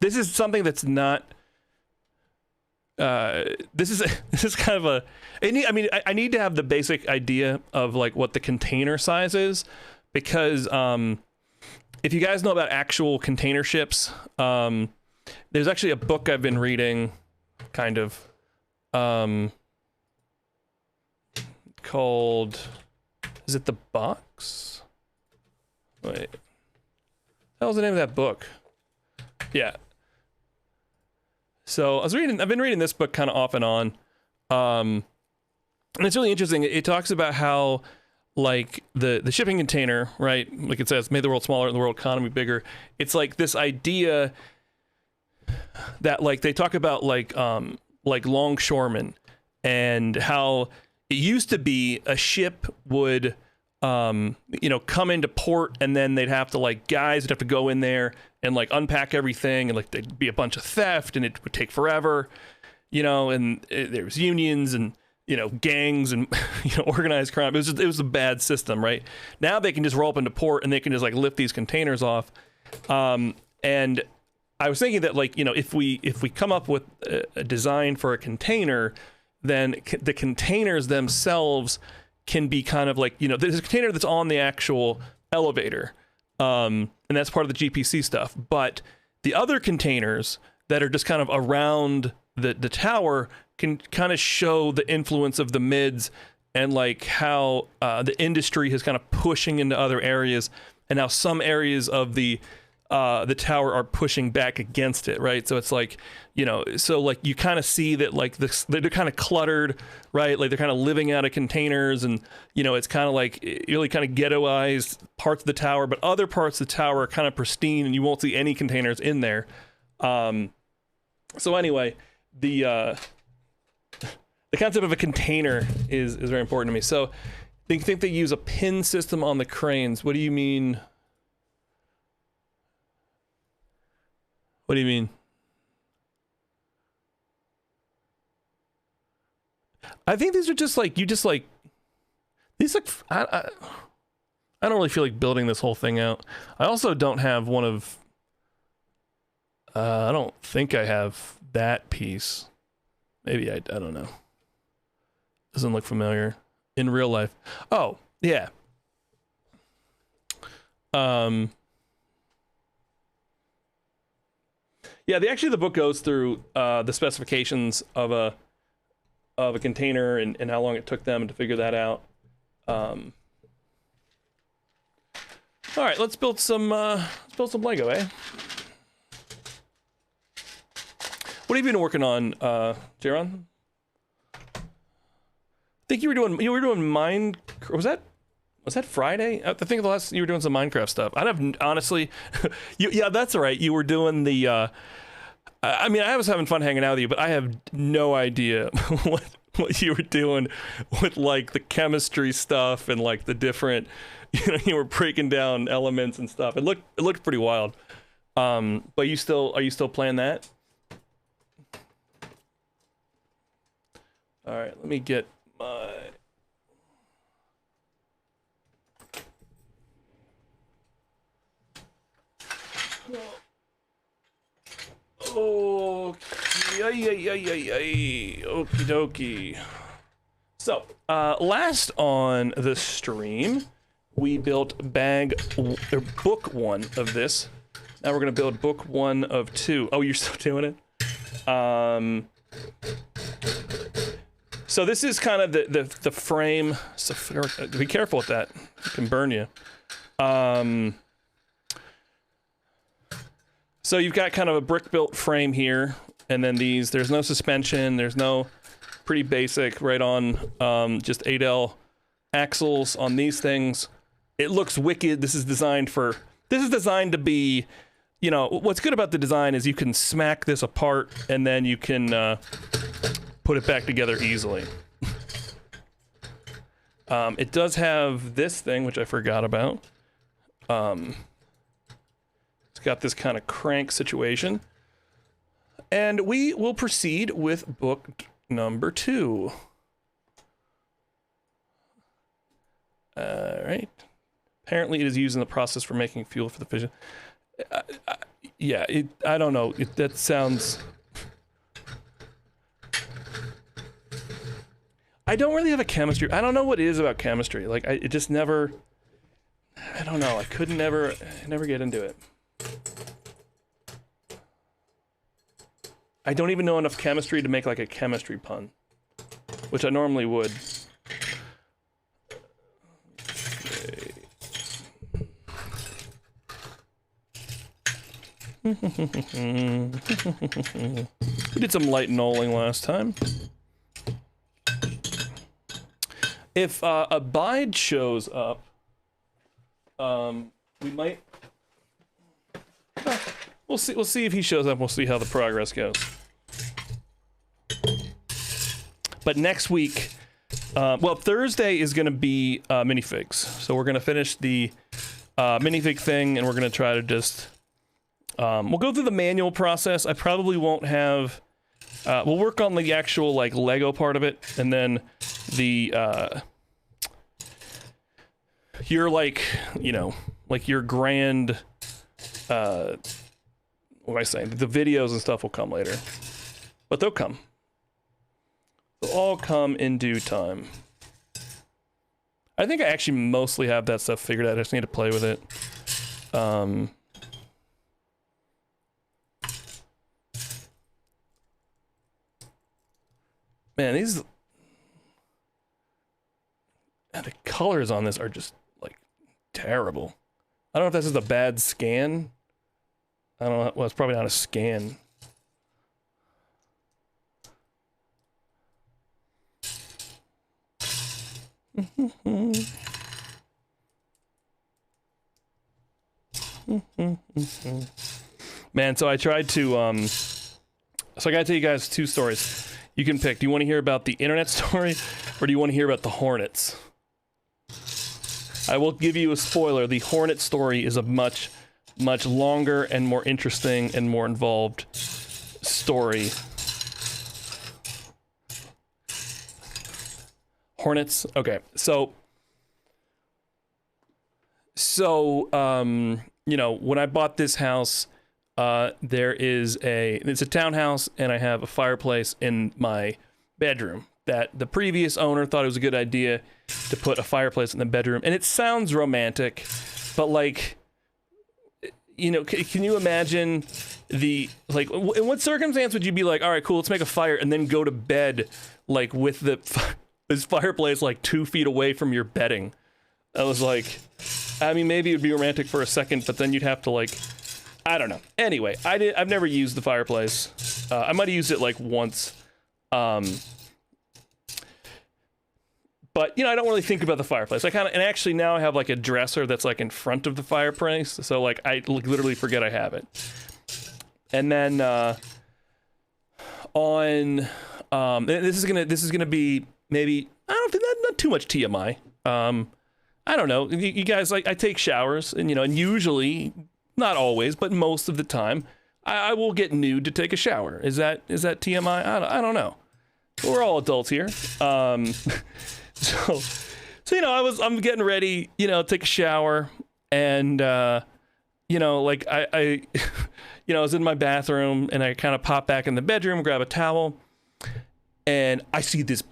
This is something that's not. This is kind of a. I need to have the basic idea of like what the container size is, because if you guys know about actual container ships, there's actually a book I've been reading, kind of, called. Is it The Box? Wait. What the hell's the name of that book? Yeah. So I've been reading this book kind of off and on. And it's really interesting. It talks about how, like, the shipping container, right? Like it says, made the world smaller and the world economy bigger. It's like this idea that, like, they talk about like longshoremen and how it used to be a ship would, come into port, and then they'd have to, like, guys would have to go in there and like unpack everything, and like there'd be a bunch of theft, and it would take forever, and there was unions and gangs and organized crime. It was a bad system, right? Now they can just roll up into port and they can just like lift these containers off. And I was thinking that, like, if we come up with a design for a container, then the containers themselves can be kind of like, there's a container that's on the actual elevator. And that's part of the GPC stuff. But the other containers that are just kind of around the tower can kind of show the influence of the mids and like how the industry is kind of pushing into other areas, and how some areas of the tower are pushing back against it, right? So it's like, so like you kind of see that like they're kind of cluttered, right? Like they're kind of living out of containers, and it's kind of like really kind of ghettoized parts of the tower, but other parts of the tower are kind of pristine and you won't see any containers in there. So anyway, the concept of a container is very important to me. So they think they use a pin system on the cranes. What do you mean? What do you mean? I think these are just like, I don't really feel like building this whole thing out. I also don't have one of, I don't think I have that piece. Maybe I don't know. Doesn't look familiar in real life. Oh, yeah. Yeah, the book goes through the specifications of a container and how long it took them to figure that out. All right, let's build some Lego, eh? What have you been working on, Jaron? I think you were doing Minecraft. Was that Friday? I think you were doing some Minecraft stuff. I have honestly, yeah, that's all right. You were doing the. I was having fun hanging out with you, but I have no idea what you were doing with like the chemistry stuff and like the different. You were breaking down elements and stuff. It looked pretty wild. But are you still playing that? All right, let me get my. Okie dokie. So, last on the stream, we built book 1 of this. Now we're gonna build book 1 of 2. Oh, you're still doing it? So this is kind of the frame. So be careful with that; it can burn you. So you've got kind of a brick-built frame here, and then there's no suspension, there's no, pretty basic, right on, just 8L axles on these things. It looks wicked. This is designed to be, what's good about the design is you can smack this apart, and then you can put it back together easily. It does have this thing, which I forgot about. Got this kind of crank situation, and we will proceed with book number 2. All right, Apparently, it is used in the process for making fuel for the fission. Yeah, I don't know. That sounds. I don't really have a chemistry. I don't know what it is about chemistry. Like, it just never. I don't know. I could never get into it. I don't even know enough chemistry to make like a chemistry pun, which I normally would. We did some light knolling last time. If Abide shows up, we might. We'll see. We'll see if he shows up. We'll see how the progress goes. But next week, well, Thursday is going to be minifigs. So we're going to finish the minifig thing, and we're going to try to just. We'll go through the manual process. I probably won't have. We'll work on the actual like Lego part of it, and then the your like like your grand. What am I saying? The videos and stuff will come later, but they'll come. They'll all come in due time. I think I actually mostly have that stuff figured out. I just need to play with it. Man, the colors on this are just like terrible. I don't know if this is a bad scan. I don't know. Well, it's probably not a scan. Man, so I tried to so I gotta tell you guys two stories. You can pick. Do you want to hear about the internet story, or do you want to hear about the Hornets? I will give you a spoiler. The Hornet story is a much longer and more interesting and more involved story. Hornets. Okay, so when I bought this house, it's a townhouse, and I have a fireplace in my bedroom that the previous owner thought it was a good idea to put a fireplace in the bedroom. And it sounds romantic, but like, can you imagine in what circumstance would you be like, all right, cool, let's make a fire and then go to bed like with this fireplace like 2 feet away from your bedding? I was like, I mean, maybe it would be romantic for a second, but then you'd have to like, I don't know. Anyway, I've never used the fireplace. I might have used it like once. But I don't really think about the fireplace. And actually now I have like a dresser that's like in front of the fireplace. So like I literally forget I have it. And then this is gonna be maybe, I don't think not too much TMI. I don't know. You guys, like, I take showers, and and usually, not always, but most of the time, I will get nude to take a shower. Is that TMI? I don't know. We're all adults here. So I'm getting ready, take a shower, and I was in my bathroom, and I kind of pop back in the bedroom, grab a towel, and I see this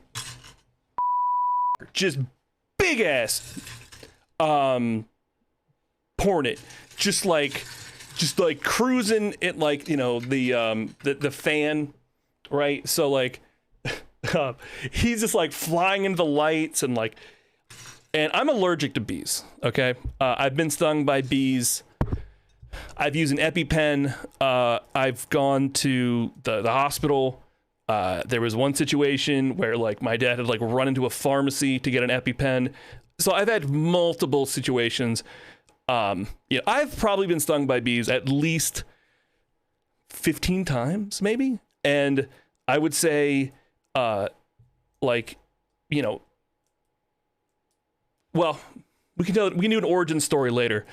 just big ass Hornet, just like cruising it, like the fan, right? So like he's just like flying into the lights, and I'm allergic to bees. Okay, I've been stung by bees. I've used an EpiPen. I've gone to the hospital. There was one situation where like my dad had like run into a pharmacy to get an EpiPen. So I've had multiple situations. I've probably been stung by bees at least 15 times, maybe. And I would say, well, we can do an origin story later.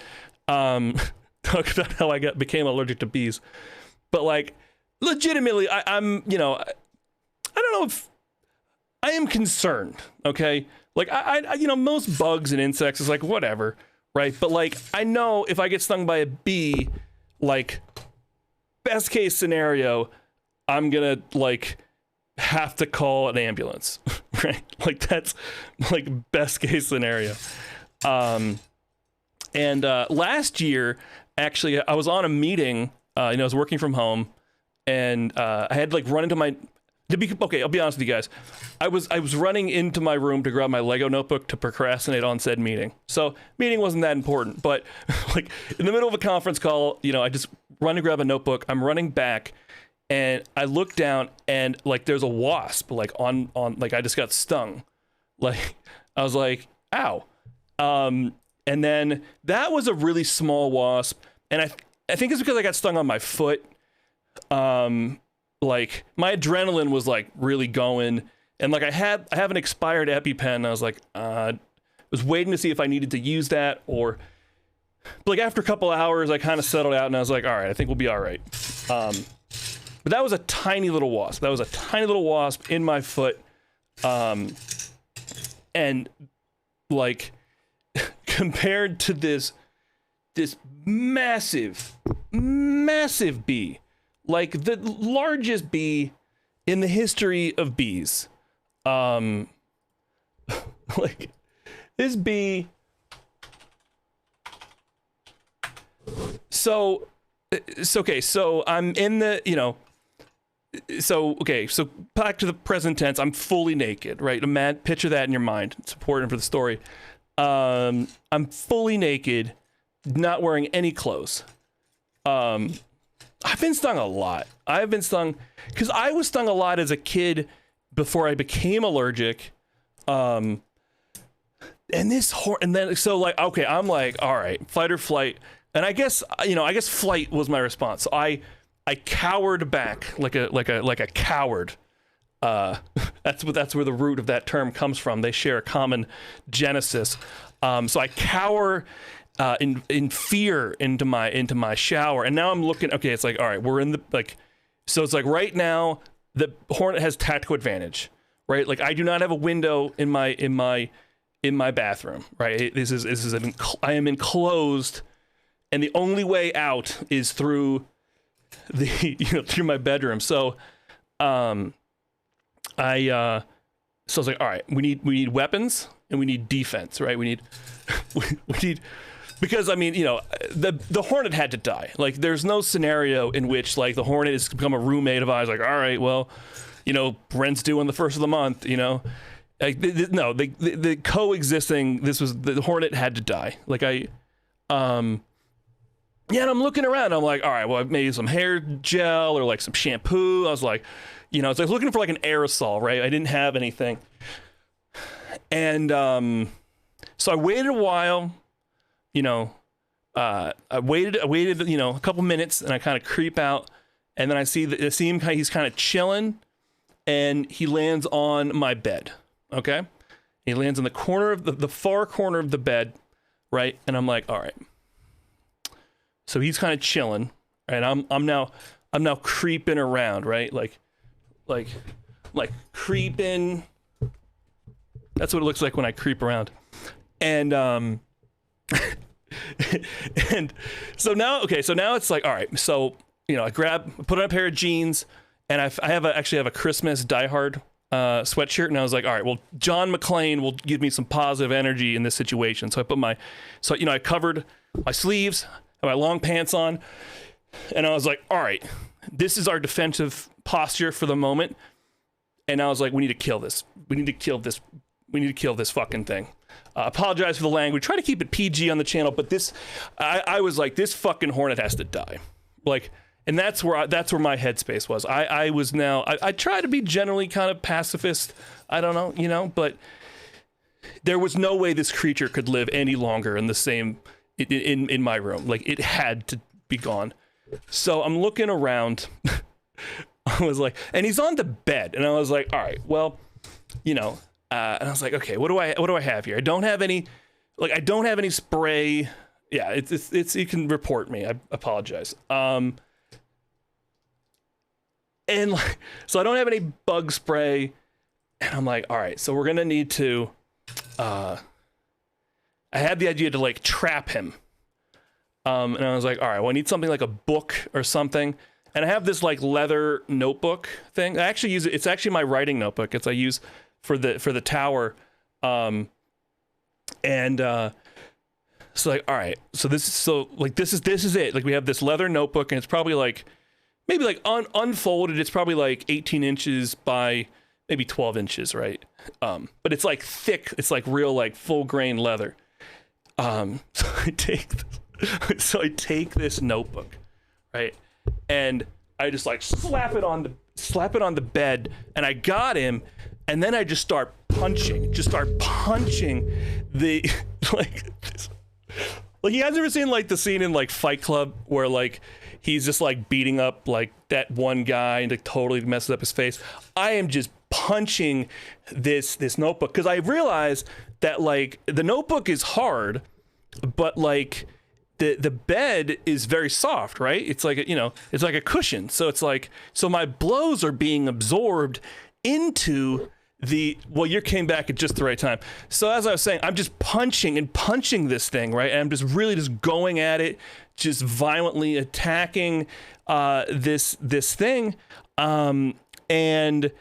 Talk about how I became allergic to bees. But like, legitimately, I'm I don't know if I am concerned. Okay, like I most bugs and insects is like whatever, right? But like, I know if I get stung by a bee, like, best case scenario, I'm gonna like have to call an ambulance, right? Like that's like best case scenario. And last year, actually, I was on a meeting. I was working from home, and I had like run into my. Okay, I'll be honest with you guys. I was running into my room to grab my Lego notebook to procrastinate on said meeting. So meeting wasn't that important, but like in the middle of a conference call, I just run to grab a notebook. I'm running back, and I look down, and like there's a wasp like on like I just got stung. Like I was like, ow. And then that was a really small wasp, and I think it's because I got stung on my foot. Like my adrenaline was like really going, and like I have an expired EpiPen. And I was like, was waiting to see if I needed to use that, but like after a couple hours, I kind of settled out, and I was like, all right, I think we'll be all right. But that was a tiny little wasp. That was a tiny little wasp in my foot, and like compared to this massive bee. Like the largest bee in the history of bees. Like this bee. So okay, so I'm in the, so back to the present tense, I'm fully naked, right? Picture that in your mind. It's important for the story. I'm fully naked, not wearing any clothes. I've been stung a lot. I've been stung because I was stung a lot as a kid before I became allergic. And then so like, okay, I'm like, all right, fight or flight. And I guess flight was my response. So I cowered back like a coward. That's where the root of that term comes from. They share a common genesis. So I cower in fear into my shower, and now I'm looking. Okay, it's like, all right, we're in the like. So it's like right now the Hornet has tactical advantage, right? Like I do not have a window in my bathroom, right? I am enclosed, and the only way out is through through my bedroom. So I was like, all right, we need weapons and we need defense, right? We need because I mean, the Hornet had to die. Like there's no scenario in which like the Hornet has become a roommate of ours. Like, all right, well, rent's due on the first of the month, like the coexisting, the Hornet had to die. Like and I'm looking around, I'm like, all right, well, maybe some hair gel or like some shampoo. I was like, it's like looking for like an aerosol, right? I didn't have anything. And so I waited a while, I waited, a couple minutes, and I kind of creep out, and then I see him, he's kind of chilling, and he lands on my bed, okay? He lands in the corner of the far corner of the bed, right? And I'm like, all right. So he's kind of chilling, and I'm now creeping around, right? Like creeping. That's what it looks like when I creep around. And and so now it's like, all right, so I put on a pair of jeans, and I actually have a Christmas Die Hard sweatshirt, and I was like, all right, well, John McClane will give me some positive energy in this situation. So I put I covered my sleeves, had my long pants on, and I was like, all right, this is our defensive posture for the moment. And I was like, we need to kill this. We need to kill this fucking thing. Apologize for the language. Try to keep it PG on the channel, but I was like, this fucking Hornet has to die. Like, and that's where my headspace was. I try to be generally kind of pacifist. I don't know, but there was no way this creature could live any longer in the same, in my room. Like, it had to be gone. So I'm looking around. I was like, and he's on the bed, and I was like, all right, well, and I was like, okay, what do I have here? I don't have any spray. Yeah, it's you can report me. I apologize. And like, so I don't have any bug spray, and I'm like, all right, so we're gonna need to. I I had the idea to like trap him. And I was like, all right, well, I need something like a book or something. And I have this like leather notebook thing. I actually use it. It's actually my writing notebook. I use for the tower. So like, all right, so this is it. Like we have this leather notebook, and it's probably like, maybe like unfolded. It's probably like 18 inches by maybe 12 inches, right? But it's like thick. It's like real, like full grain leather. So I take this notebook, right? And I just like slap it on the bed, and I got him, and then I just start punching the like you guys ever seen like the scene in like Fight Club where like he's just like beating up like that one guy and like totally messes up his face? I am just punching this notebook because I realized that like the notebook is hard, but like the bed is very soft, right? It's like it's like a cushion. So it's like my blows are being absorbed into you came back at just the right time. So as I was saying, I'm just punching this thing, right? And I'm just really just going at it, just violently attacking this thing. And I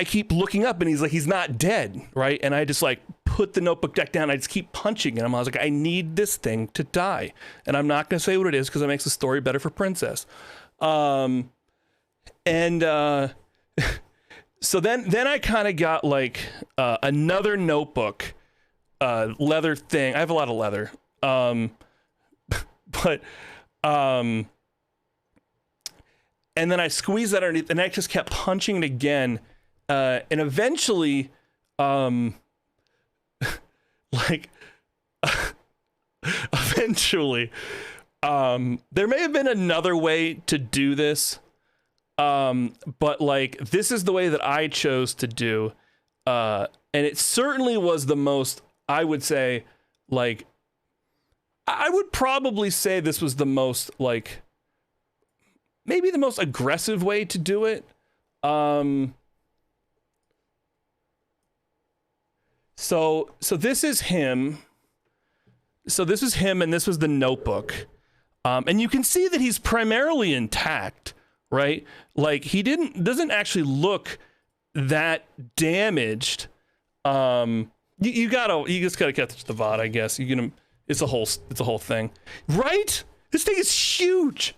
keep looking up, and he's not dead, right? And I just like put the notebook deck down. I just keep punching it. I was like, I need this thing to die. And I'm not going to say what it is because it makes the story better for Princess. So then I kind of got like another notebook, leather thing. I have a lot of leather, but and then I squeezed that underneath, and I just kept punching it again, and eventually, there may have been another way to do this. But like, this is the way that I chose to do. And it certainly was the most, I would say, like, I would probably say this was the most, like, maybe the most aggressive way to do it. So this is him. So this is him, and this was the notebook. And you can see that he's primarily intact. Right? Like he doesn't actually look that damaged. You just gotta catch the VOD, I guess. It's a whole thing. Right? This thing is huge.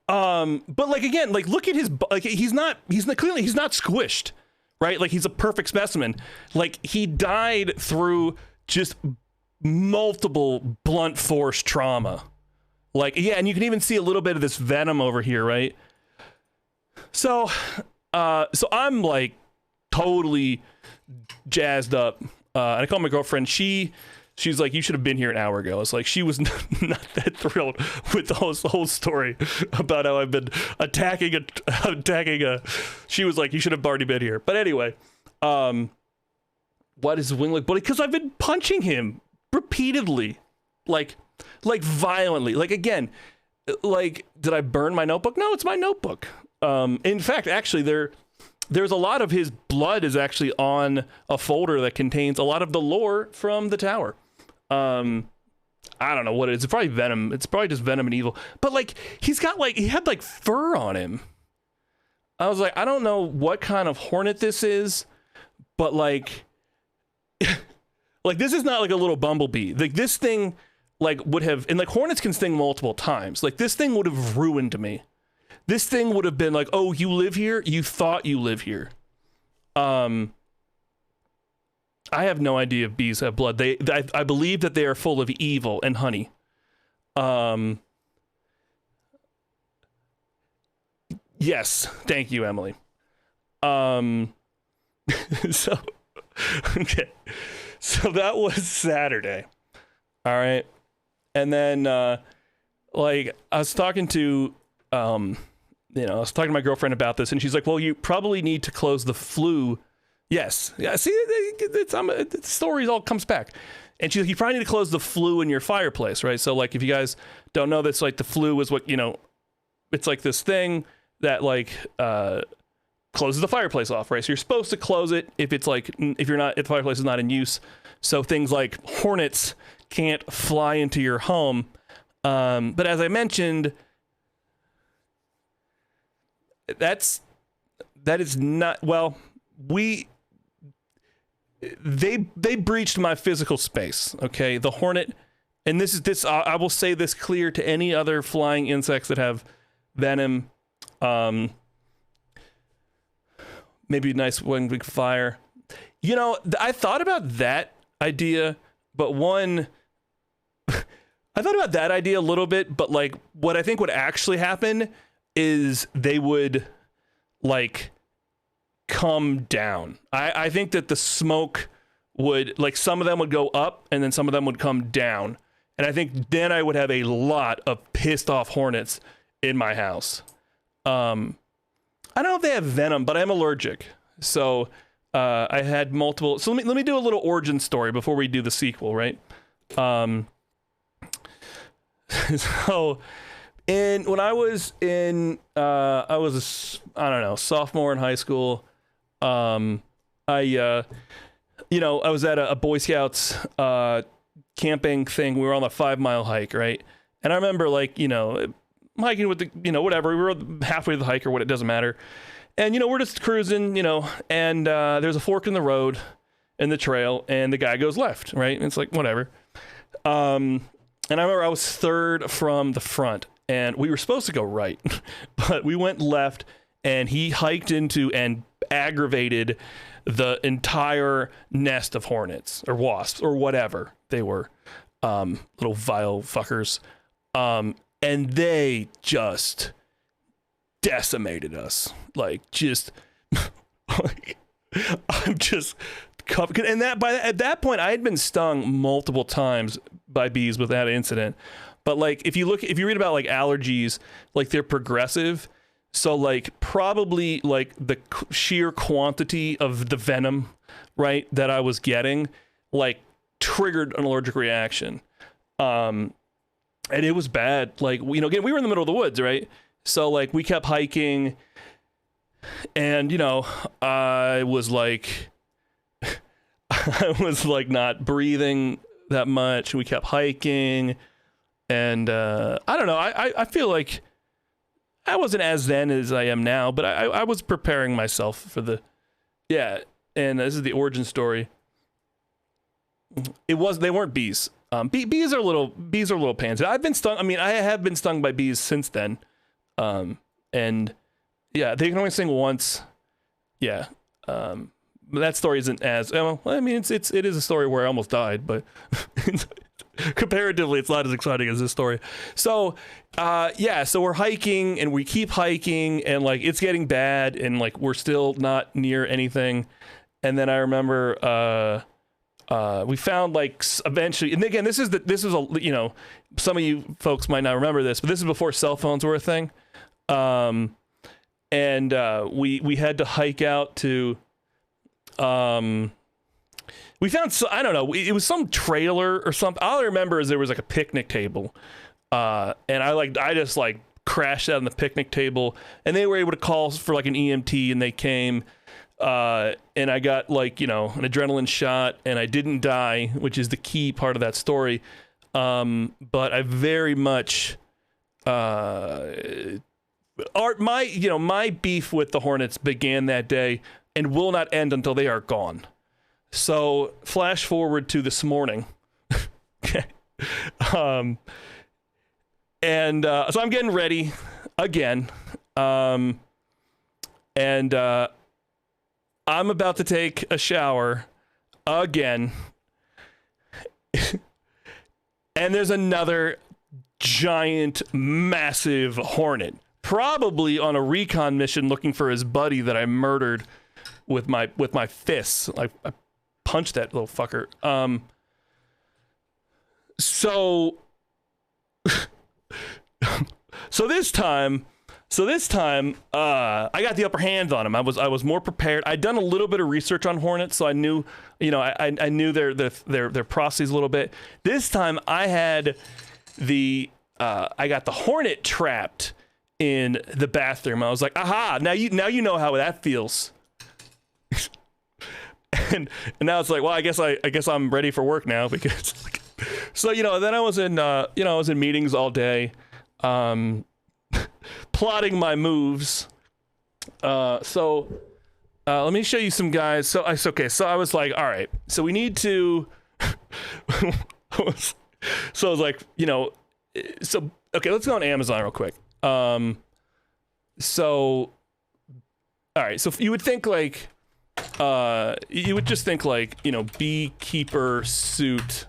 But like again, like look at his he's not squished, right? Like he's a perfect specimen. Like he died through just multiple blunt force trauma. Like, yeah, and you can even see a little bit of this venom over here, right? So I'm like totally jazzed up. And I called my girlfriend. She's like, you should have been here an hour ago. It's like she was not that thrilled with the whole story about how I've been attacking a. She was like, you should have already been here. But anyway, what is wing look? Because I've been punching him repeatedly, like violently. Like again, like did I burn my notebook? No, it's my notebook. In fact, actually, there's a lot of his blood is actually on a folder that contains a lot of the lore from the tower. I don't know what it is. It's probably venom. It's probably just venom and evil. But like he had like fur on him. I was like, I don't know what kind of hornet this is, but like like this is not like a little bumblebee. Like this thing like would have, and like hornets can sting multiple times. Like this thing would have ruined me. This thing would have been like, oh, you live here? You thought you live here. I have no idea if bees have blood. I believe that they are full of evil and honey. Yes, thank you, Emily. So, okay. So that was Saturday. All right. And then, like, I was talking to my girlfriend about this, and she's like, well, you probably need to close the flue. Yes. Yeah. See, the story all comes back. And she's like, you probably need to close the flue in your fireplace, right? So, like, if you guys don't know this, like, the flue is what, it's like this thing that, like, closes the fireplace off, right? So you're supposed to close it if the fireplace is not in use. So things like hornets can't fly into your home. But as I mentioned, that is not, well, they breached my physical space. Okay. The hornet, and I will say this clear to any other flying insects that have venom. Maybe a nice one big fire. You know, I thought about that idea, but I thought about that idea a little bit, but like what I think would actually happen is they would like come down. I think that the smoke would, like, some of them would go up and then some of them would come down. And I think then I would have a lot of pissed off hornets in my house. I don't know if they have venom, but I'm allergic. So I had multiple. So let me do a little origin story before we do the sequel, right? So when I was sophomore in high school. I was at a Boy Scouts camping thing. We were on a 5-mile hike, right? And I remember, like, hiking with whatever. We were halfway to the hike or what, it doesn't matter. And, we're just cruising, and there's a fork in the road in the trail, and the guy goes left, right? And it's like, whatever. And I remember I was third from the front, and we were supposed to go right, but we went left, and he hiked into and aggravated the entire nest of hornets or wasps or whatever they were, little vile fuckers. And they just decimated us. Like, just, I'm just covered. And at that point, I had been stung multiple times by bees with that incident. But like, if you read about like allergies, like they're progressive. So like probably like the sheer quantity of the venom, right, that I was getting, like triggered an allergic reaction. And it was bad. Like, again, we were in the middle of the woods, right? So like we kept hiking, and I was like not breathing that much. We kept hiking, and I don't know. I feel like I wasn't as zen as I am now, but I was preparing myself for and this is the origin story. They weren't bees. Bees are little pains. I've been stung. I mean, I have been stung by bees since then. And yeah, they can only sting once. Yeah. But that story isn't as well. I mean, it is a story where I almost died, but comparatively, it's not as exciting as this story. So, so we're hiking and we keep hiking, and like it's getting bad, and like we're still not near anything. And then I remember we found like eventually, and again, this is some of you folks might not remember this, but this is before cell phones were a thing. And we had to hike out to. We found, I don't know, it was some trailer or something. All I remember is there was like a picnic table. And I just like crashed out on the picnic table, and they were able to call for like an EMT, and they came, and I got like, an adrenaline shot, and I didn't die, which is the key part of that story. But I very much, my beef with the hornets began that day and will not end until they are gone. So flash forward to this morning. Okay. So I'm getting ready again. I'm about to take a shower again. And there's another giant, massive hornet, probably on a recon mission looking for his buddy that I murdered with my fists. I punched that little fucker. So this time, I got the upper hand on him. I was more prepared. I'd done a little bit of research on hornets, so I knew, I knew their processes a little bit. This time, I had I got the hornet trapped in the bathroom. I was like, aha, now you know how that feels. and now it's like, well, I guess I'm ready for work now because so, you know, then I was in meetings all day, plotting my moves. So let me show you some guys. So I was like, all right, so we need to, so I was like, you know, so, okay, let's go on Amazon real quick. So, all right, so you would think like, you would just think like, you know, beekeeper suit,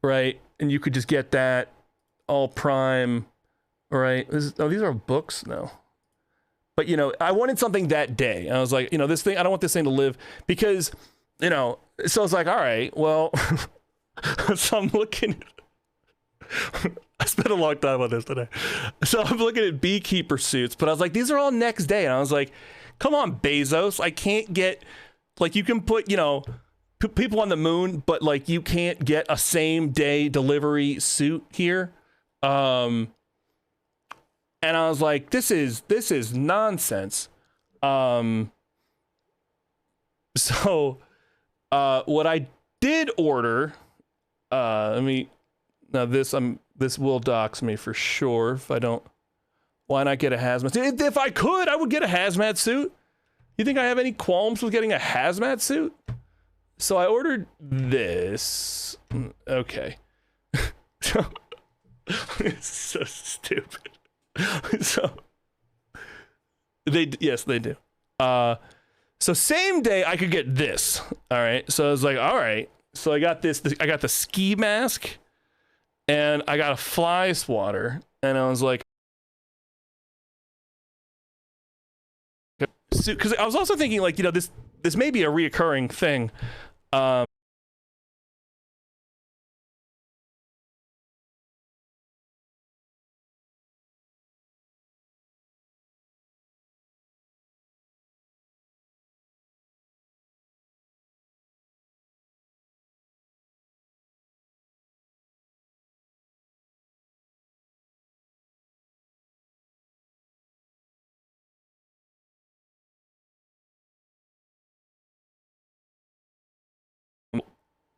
right? And you could just get that all prime, right? These are books? No. But, you know, I wanted something that day. I was like, you know, this thing, I don't want this thing to live because, you know, so I was like, all right, well, so I'm looking, I spent a long time on this today. So I'm looking at beekeeper suits, but I was like, these are all next day. And I was like, come on, Bezos. I can't get, like, you can put, you know, people on the moon, but like you can't get a same day delivery suit here. And I was like, this is nonsense. So what I did order, this will dox me for sure if I don't. Why not get a hazmat suit? If I could, I would get a hazmat suit. You think I have any qualms with getting a hazmat suit? So I ordered this. Okay. So it's so stupid. So yes, they do. So same day I could get this. All right. So I was like, all right. So I got this. I got the ski mask, and I got a fly swatter, and I was like, because I was also thinking like, you know, this may be a reoccurring thing.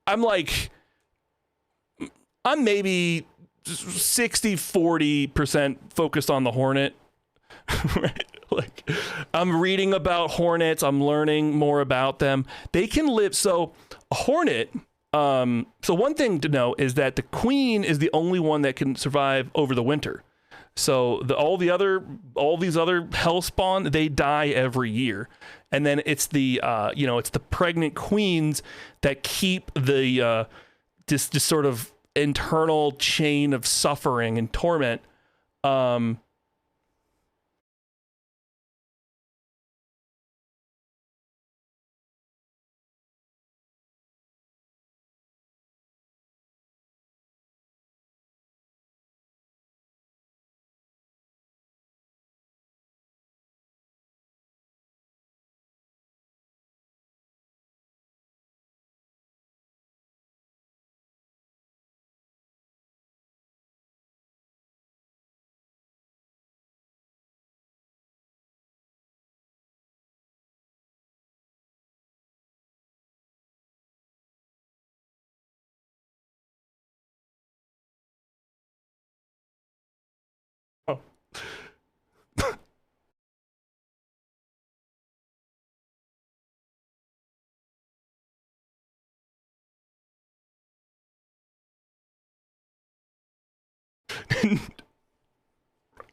I'm maybe 60-40% focused on the Hornet. Right? Like, I'm reading about Hornets. I'm learning more about them. They can live. So a Hornet. So one thing to know is that the queen is the only one that can survive over the winter. So all these other hellspawn, they die every year. And then it's the it's the pregnant queens that keep the this sort of internal chain of suffering and torment.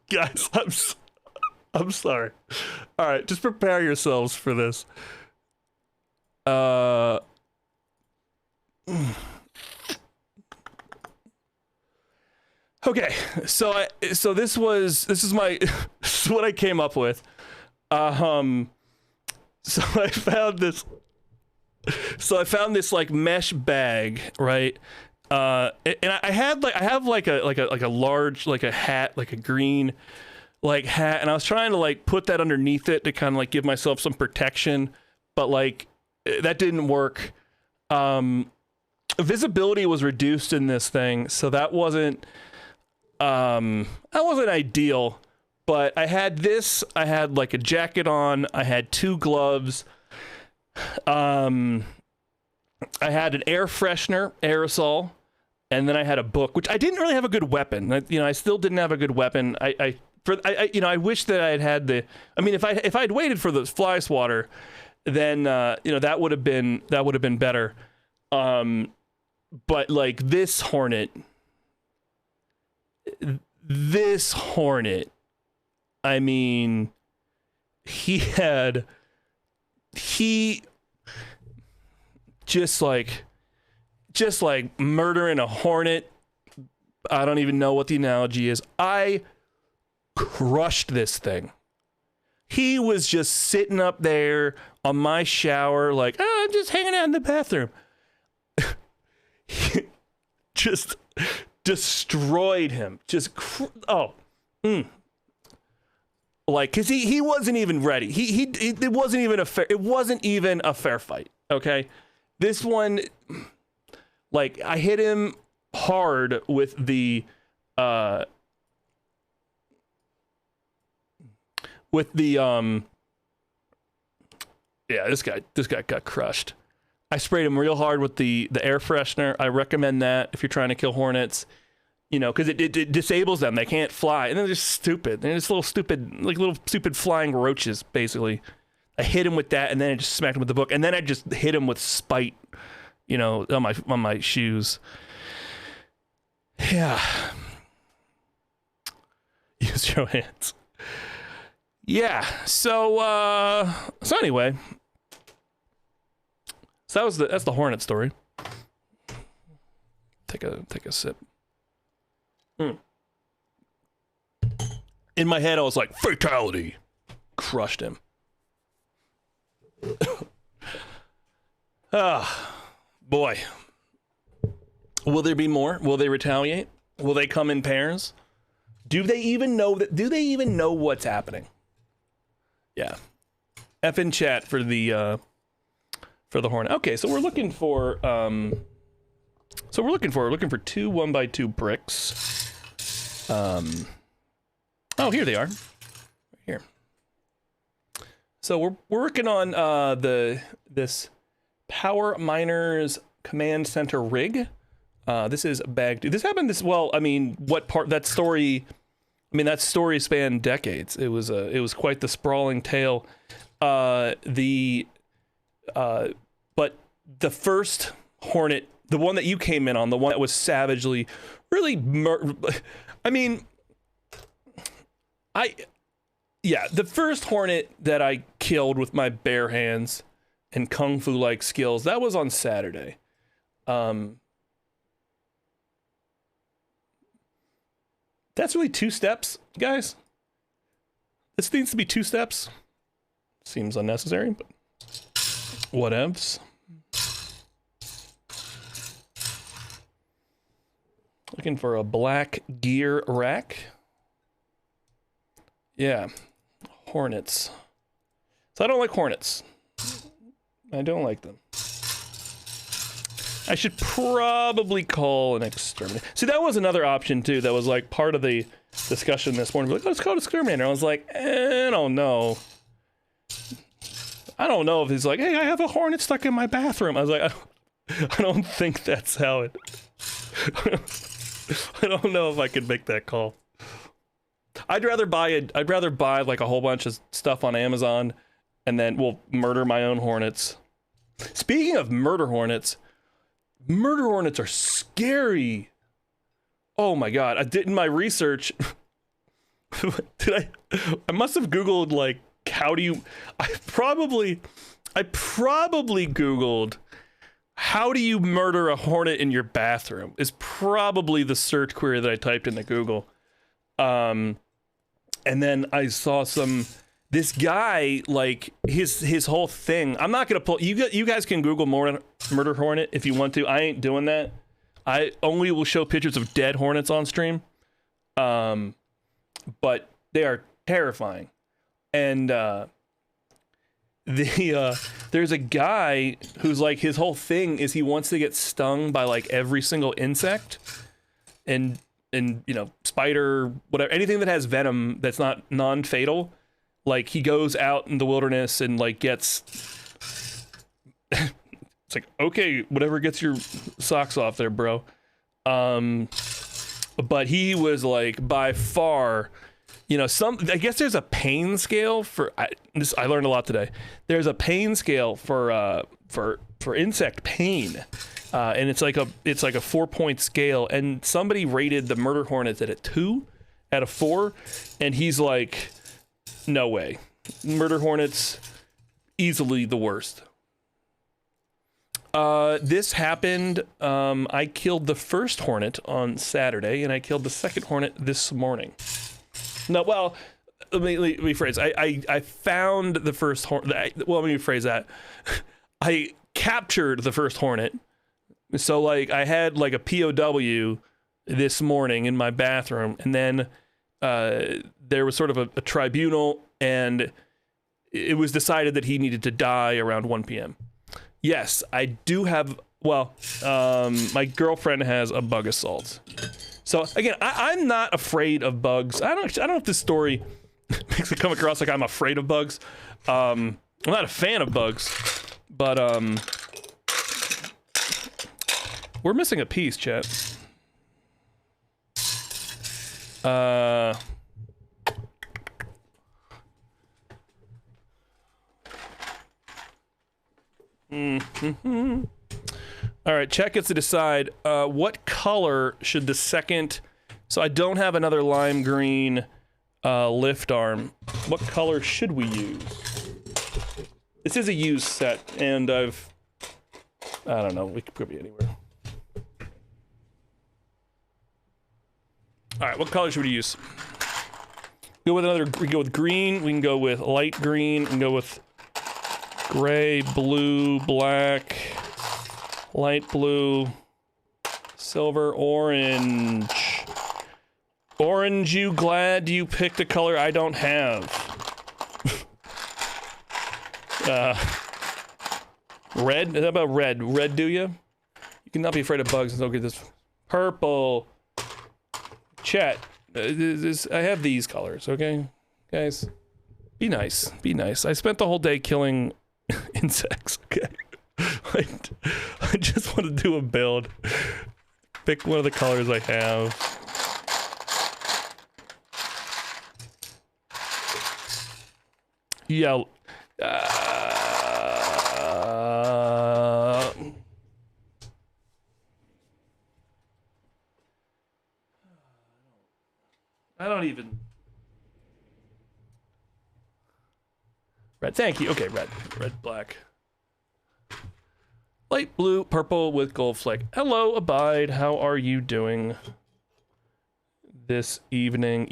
Guys, I'm sorry. All right, just prepare yourselves for this. Okay, so this is what I came up with. So I found this like mesh bag, right? And I have a large, like a hat, like a green like hat, and I was trying to like put that underneath it to kind of like give myself some protection, but like that didn't work. Visibility was reduced in this thing, so that wasn't ideal, But I had this. I had like a jacket on. I had 2 gloves. I had an air freshener, aerosol, and then I had a book, which I didn't really have a good weapon. I still didn't have a good weapon. I wish that I had the. I mean, if I'd waited for the fly swatter, then that would have been better. But like this hornet, I mean, he just like murdering a hornet. I don't even know what the analogy is. I crushed this thing. He was just sitting up there on my shower like, oh, I'm just hanging out in the bathroom. Just destroyed him. Like, cause he wasn't even ready. It wasn't even a fair fight. Okay. This one, like, I hit him hard with the this guy got crushed. I sprayed him real hard with the air freshener. I recommend that if you're trying to kill hornets, because it disables them. They can't fly, and they're just stupid. They're just little stupid flying roaches, basically. I hit him with that, and then I just smacked him with the book, and then I just hit him with spite, on my shoes. Yeah. Use your hands. Yeah. So anyway. So that's the hornet story. Take a sip. In my head, I was like, fatality. Crushed him. Boy. Will there be more? Will they retaliate? Will they come in pairs? Do they even know what's happening? Yeah. F in chat for the hornet. Okay, so we're looking for 2 1x2 bricks. Oh, here they are. Here. So we're working on this Power Miners Command Center rig. This is bag. This happened what part that story? I mean, that story spanned decades. It was quite the sprawling tale. But the first hornet, the one that you came in on, the one that was savagely, really, the first hornet that I killed with my bare hands and kung fu like skills, that was on Saturday. That's really 2 steps, guys. This needs to be 2 steps. Seems unnecessary, but whatevs. Looking for a black gear rack. Yeah, hornets. So I don't like hornets. I don't like them. I should probably call an exterminator. See, that was another option too. That was like part of the discussion this morning. Like, let's call an exterminator. I was like, I don't know. I don't know if he's like, hey, I have a hornet stuck in my bathroom. I was like, I don't think that's how it. I don't know if I could make that call. I'd rather buy like a whole bunch of stuff on Amazon, and then we'll murder my own hornets. Speaking of murder hornets are scary. Oh my god! I did in my research. I must have Googled like how do you? I probably Googled how do you murder a hornet in your bathroom is probably the search query that I typed into Google. And then I saw this guy, like his whole thing. I'm not going to pull, you guys can Google murder hornet if you want to. I ain't doing that. I only will show pictures of dead hornets on stream. But they are terrifying. And, there's a guy who's like, his whole thing is he wants to get stung by like every single insect. And and spider, whatever, anything that has venom that's not non-fatal, like he goes out in the wilderness and like gets it's like, okay, whatever gets your socks off there, bro. But he was like by far, I guess there's a pain scale for I learned a lot today. There's a pain scale for insect pain. And it's like a 4-point scale, and somebody rated the murder hornets at a 2 out of 4, and he's like, no way. Murder hornets, easily the worst. This happened, I killed the first hornet on Saturday, and I killed the second hornet this morning. No, well, let me rephrase. I found the first hornet. Well, let me rephrase that. I captured the first hornet. So, like, I had, like, a POW this morning in my bathroom, and then there was sort of a tribunal, and it was decided that he needed to die around 1 p.m. Yes, I do have, my girlfriend has a bug assault. So, again, I'm not afraid of bugs. I don't know if this story makes it come across like I'm afraid of bugs. I'm not a fan of bugs, but, we're missing a piece, chat. All right, chat gets to decide what color should the second. So I don't have another lime green lift arm. What color should we use? This is a used set, and I don't know. We could be anywhere. All right, what color should we use? We go with green. We can go with light green. We can go with gray, blue, black, light blue, silver, orange. Orange, you glad you picked a color I don't have? Red? How about red? Red, do you? You cannot be afraid of bugs. Let's get this. Purple. Chat, I have these colors, okay? Guys, be nice. Be nice. I spent the whole day killing insects, okay? I just want to do a build. Pick one of the colors I have. Yeah. I don't even. Red, thank you. Okay, red, black. Light blue, purple with gold flake. Hello, Abide. How are you doing this evening?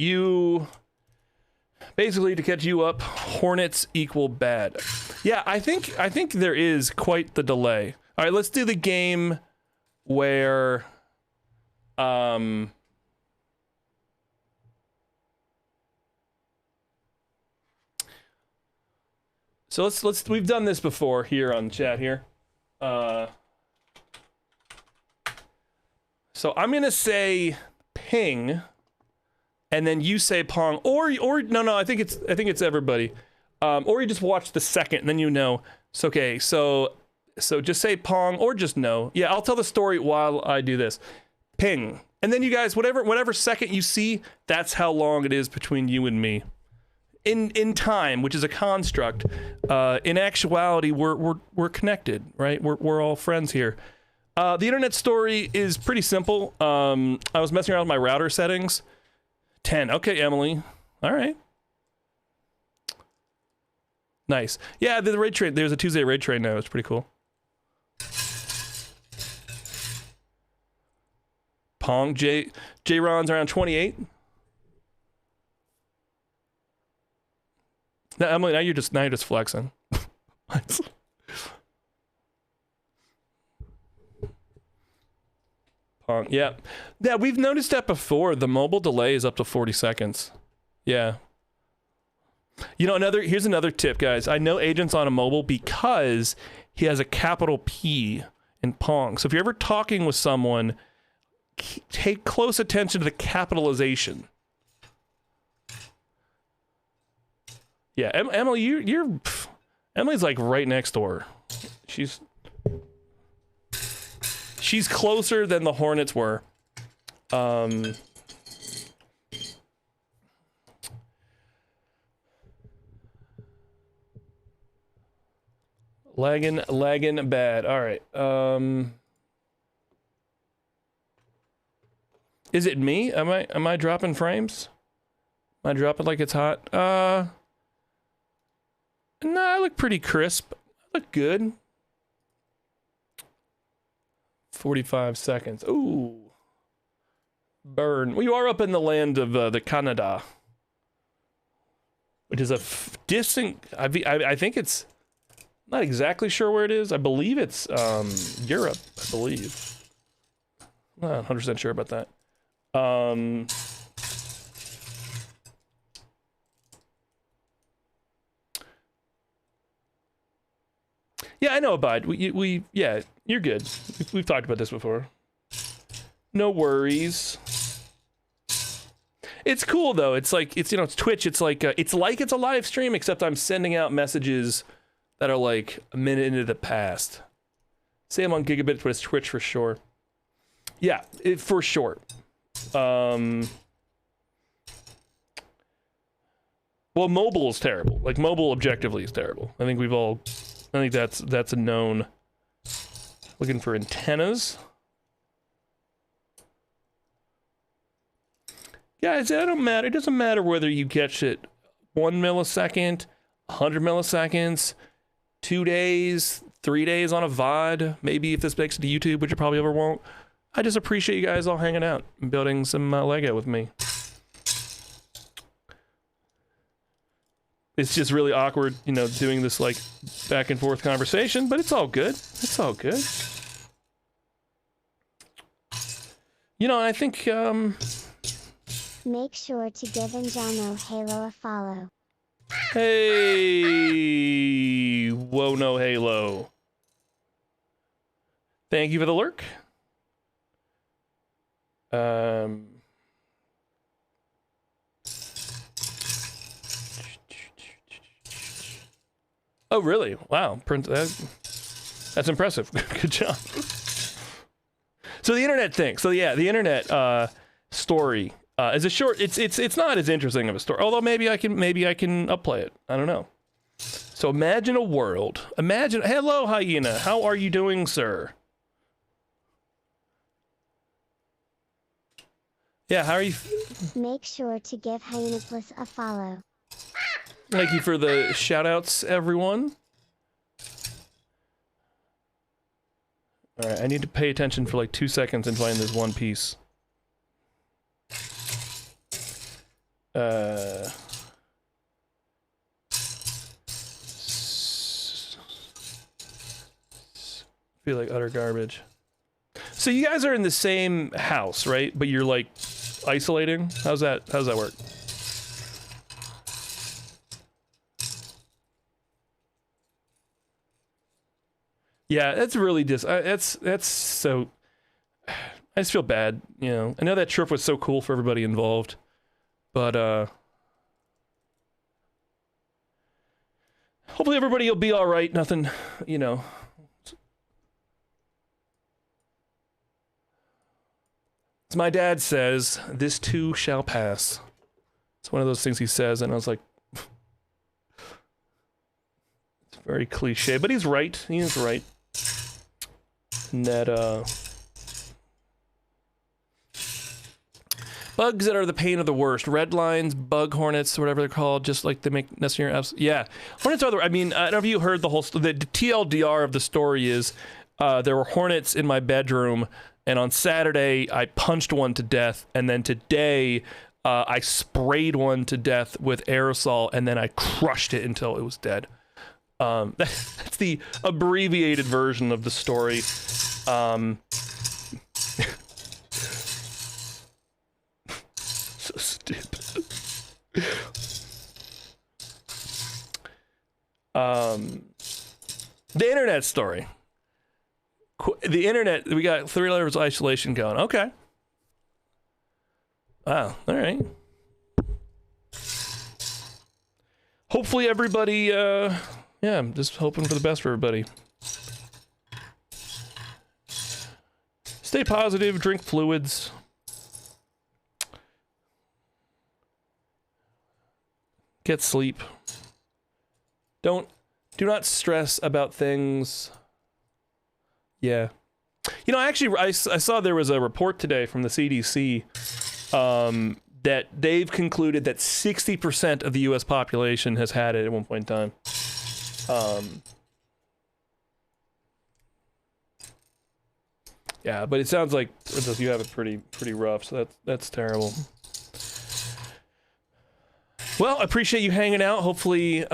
Basically, to catch you up, hornets equal bad. Yeah, I think there is quite the delay. All right, let's do the game where, So let's we've done this before here on chat here. So I'm gonna say ping, and then you say pong, or no, I think it's everybody, or you just watch the second, and then you know. So okay, so just say pong or just no. Yeah, I'll tell the story while I do this. Ping, and then you guys, whatever second you see, that's how long it is between you and me. In time, which is a construct, in actuality, we're connected, right? We're all friends here. The internet story is pretty simple. I was messing around with my router settings. 10. Okay, Emily. All right. Nice. Yeah, the raid train. There's a Tuesday raid train now. It's pretty cool. Pong. J-Ron's around 28. No, Emily, now you're just flexing. Pong, yeah, we've noticed that before. The mobile delay is up to 40 seconds. Yeah. You know, here's another tip, guys. I know Agent's on a mobile because he has a capital P in Pong. So if you're ever talking with someone, take close attention to the capitalization. Yeah, Emily, Emily's like right next door. She's closer than the Hornets were. Lagging bad. All right. Is it me? Am I dropping frames? Am I dropping like it's hot? No, I look pretty crisp. I look good. 45 seconds. Ooh. Burn. We are up in the land of the Canada, which is a distant. I think it's. Not exactly sure where it is. I believe it's Europe. I believe. I'm not 100% sure about that. Yeah, I know, Abide. Yeah, you're good. We've talked about this before. No worries. It's cool though. It's like it's Twitch. It's like it's a live stream, except I'm sending out messages that are like a minute into the past. Say I'm on Gigabit, but it's Twitch for sure. Yeah, for sure. Well, mobile is terrible. Like mobile objectively is terrible. I think that's a known. Looking for antennas. Guys, it doesn't matter whether you catch it 1 millisecond, 100 milliseconds, 2 days, 3 days on a VOD. Maybe if this makes it to YouTube, which it probably ever won't. I just appreciate you guys all hanging out and building some Lego with me. It's just really awkward, doing this like back and forth conversation, but it's all good. It's all good. I think, Make sure to give Njano Halo a follow. Hey, whoa, no Halo. Thank you for the lurk. Oh, really? Wow. That's impressive. Good job. So the internet thing. So yeah, the internet story is a short. It's not as interesting of a story. Although maybe I can upplay it. I don't know. So imagine a world. Hello, Hyena. How are you doing, sir? Yeah, how are you? Make sure to give Hyena Plus a follow. Thank you for the shout-outs, everyone. All right, I need to pay attention for like 2 seconds and find this one piece. Feel like utter garbage. So you guys are in the same house, right? But you're like isolating? How's that work? Yeah, that's really that's so. I just feel bad, I know that trip was so cool for everybody involved, but hopefully everybody will be all right. Nothing, As my dad says, this too shall pass. It's one of those things he says, and I was like, it's very cliche, but he's right. He is right. And that, bugs that are the pain of the worst. Red lines, bug hornets, whatever they're called, just like they make necessary apps. Yeah. Hornets are I don't know if you heard the TLDR of the story is, there were hornets in my bedroom, and on Saturday, I punched one to death, and then today, I sprayed one to death with aerosol, and then I crushed it until it was dead. That's the abbreviated version of the story. So stupid. The internet story. The internet, we got 3 levels of isolation going. Okay. Wow. All right. Hopefully everybody, yeah, I'm just hoping for the best for everybody. Stay positive, drink fluids. Get sleep. Do not stress about things. Yeah. You know, actually, I saw there was a report today from the CDC that they've concluded that 60% of the U.S. population has had it at one point in time. Yeah, but it sounds like you have it pretty rough, so that's terrible. Well, I appreciate you hanging out. Hopefully,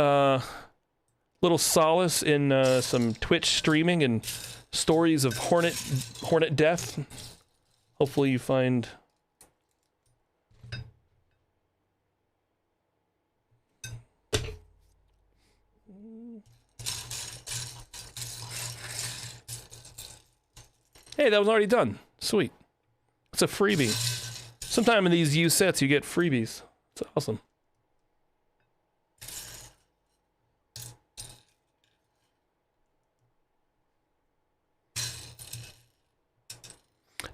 little solace in some Twitch streaming and stories of hornet death. Hopefully, you find. Hey, that was already done. Sweet. It's a freebie. Sometime in these used sets, you get freebies. It's awesome.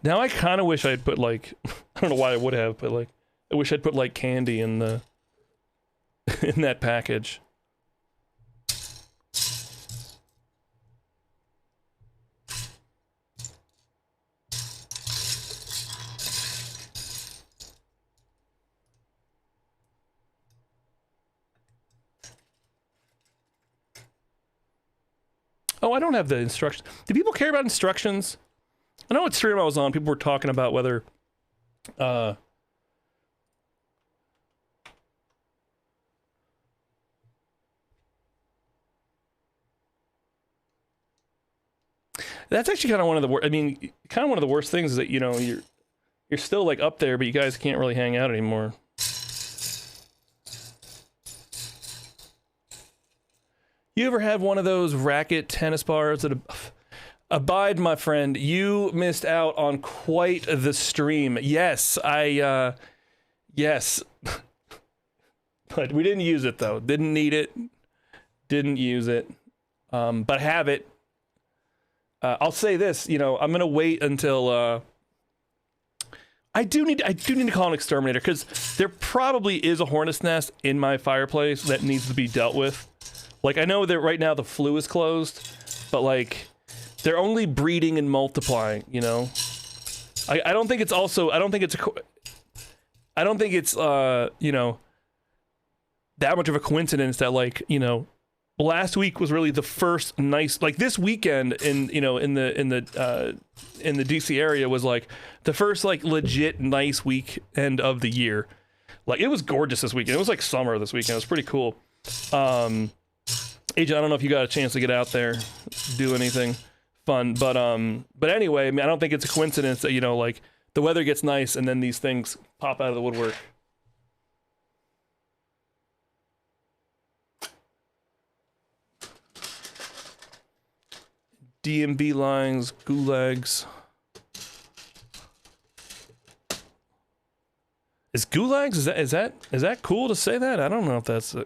Now I kind of wish I'd put like, I don't know why I would have, but like, I wish I'd put like candy in the, in that package. Oh, I don't have the instructions. Do people care about instructions? I know what stream I was on, people were talking about whether, that's actually kind of one of the worst. I mean, kind of one of the worst things is that, you know, you're still like up there, but you guys can't really hang out anymore. You ever have one of those racket tennis bars that Abide, my friend, you missed out on quite the stream. Yes, yes. But we didn't use it though. Didn't need it. Didn't use it. But have it. I'll say this, you know, I'm gonna wait until I do need to call an exterminator, because there probably is a hornet's nest in my fireplace that needs to be dealt with. Like, I know that right now the flue is closed, but like, they're only breeding and multiplying, you know? I don't think it's also, I don't think it's, you know, that much of a coincidence that, like, you know, last week was really the first nice, like this weekend in, you know, in the DC area was like the first like legit nice weekend of the year. Like, it was gorgeous this weekend. It was like summer this weekend. It was pretty cool. Agent, I don't know if you got a chance to get out there, do anything fun, but anyway, I mean, I don't think it's a coincidence that, you know, like the weather gets nice and then these things pop out of the woodwork. DMB lines, gulags. Is gulags? Is that cool to say that? I don't know if that's. You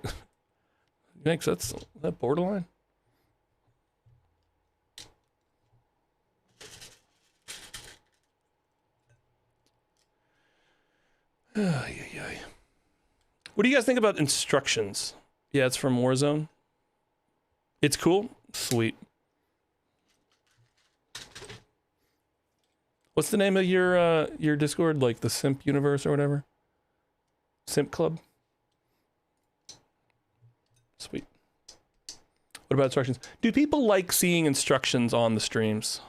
think that's that borderline? What do you guys think about instructions? Yeah, it's from Warzone. It's cool. Sweet. What's the name of your Discord? Like the Simp Universe or whatever? Simp Club? Sweet. What about instructions? Do people like seeing instructions on the streams?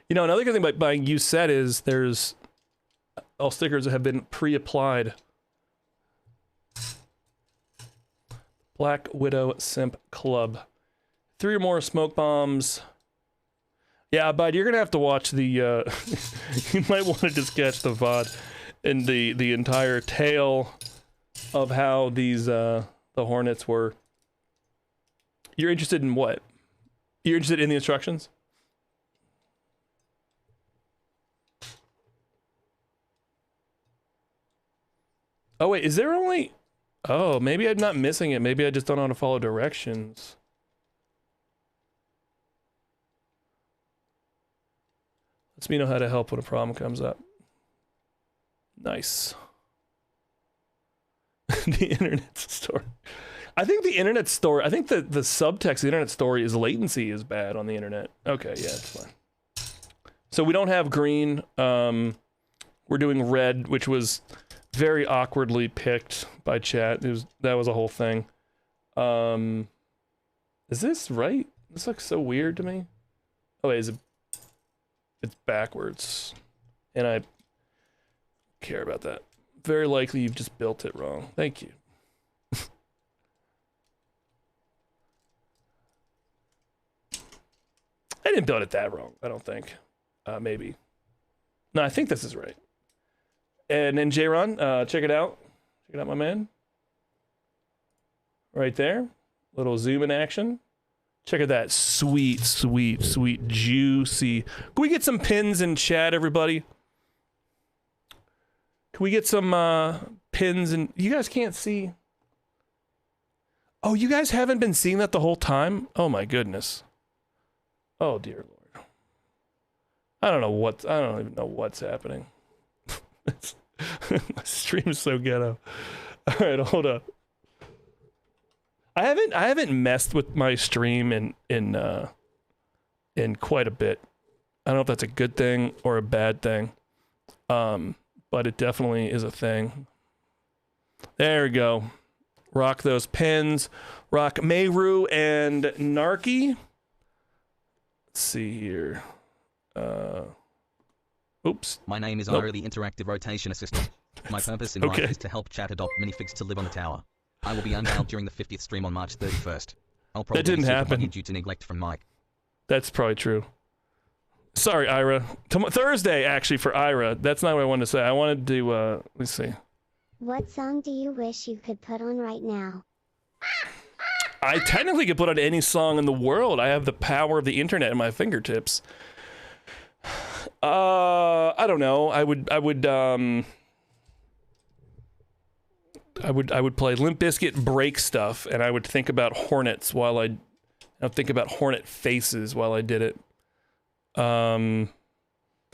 You know, another good thing about buying used set is there's all stickers that have been pre-applied. Black Widow Simp Club. 3 or more smoke bombs. Yeah, bud, you're gonna have to watch the you might want to just catch the VOD and the entire tale of how these the Hornets were. You're interested in what? You're interested in the instructions? Oh wait, is there only? Oh, maybe I'm not missing it. Maybe I just don't know how to follow directions. Lets me know how to help when a problem comes up. Nice. The internet story. I think the internet story, I think the subtext of the internet story is latency is bad on the internet. Okay, yeah, it's fine. So we don't have green. We're doing red, which was very awkwardly picked by chat. That was a whole thing. Is this right? This looks so weird to me. Oh wait, it's backwards. And I care about that. Very likely you've just built it wrong. Thank you. I didn't build it that wrong, I don't think. Maybe. No, I think this is right. And then J-Ron, check it out. Check it out, my man. Right there. Little zoom in action. Check out that sweet, sweet, sweet, juicy. Can we get some pins in chat, everybody? Can we get some pins? And you guys can't see. Oh, you guys haven't been seeing that the whole time? Oh my goodness. Oh dear Lord. I don't even know what's happening. My stream is so ghetto. All right, hold up. I haven't messed with my stream in quite a bit. I don't know if that's a good thing or a bad thing. But it definitely is a thing. There we go. Rock those pins. Rock Meru and Narky. Let's see here. Oops. My name is Ira, the interactive rotation assistant. My purpose in life is to help chat adopt minifigs to live on the tower. I will be unveiled during the 50th stream on March 31st. I'll probably that didn't happen due to neglect from Mike. That's probably true. Sorry, Ira. Thursday, actually, for Ira. That's not what I wanted to say. I wanted to, let's see. What song do you wish you could put on right now? I technically could put on any song in the world. I have the power of the internet at my fingertips. I don't know. I would play Limp Bizkit break stuff, and I would think about Hornets while I'd think about Hornet faces while I did it. That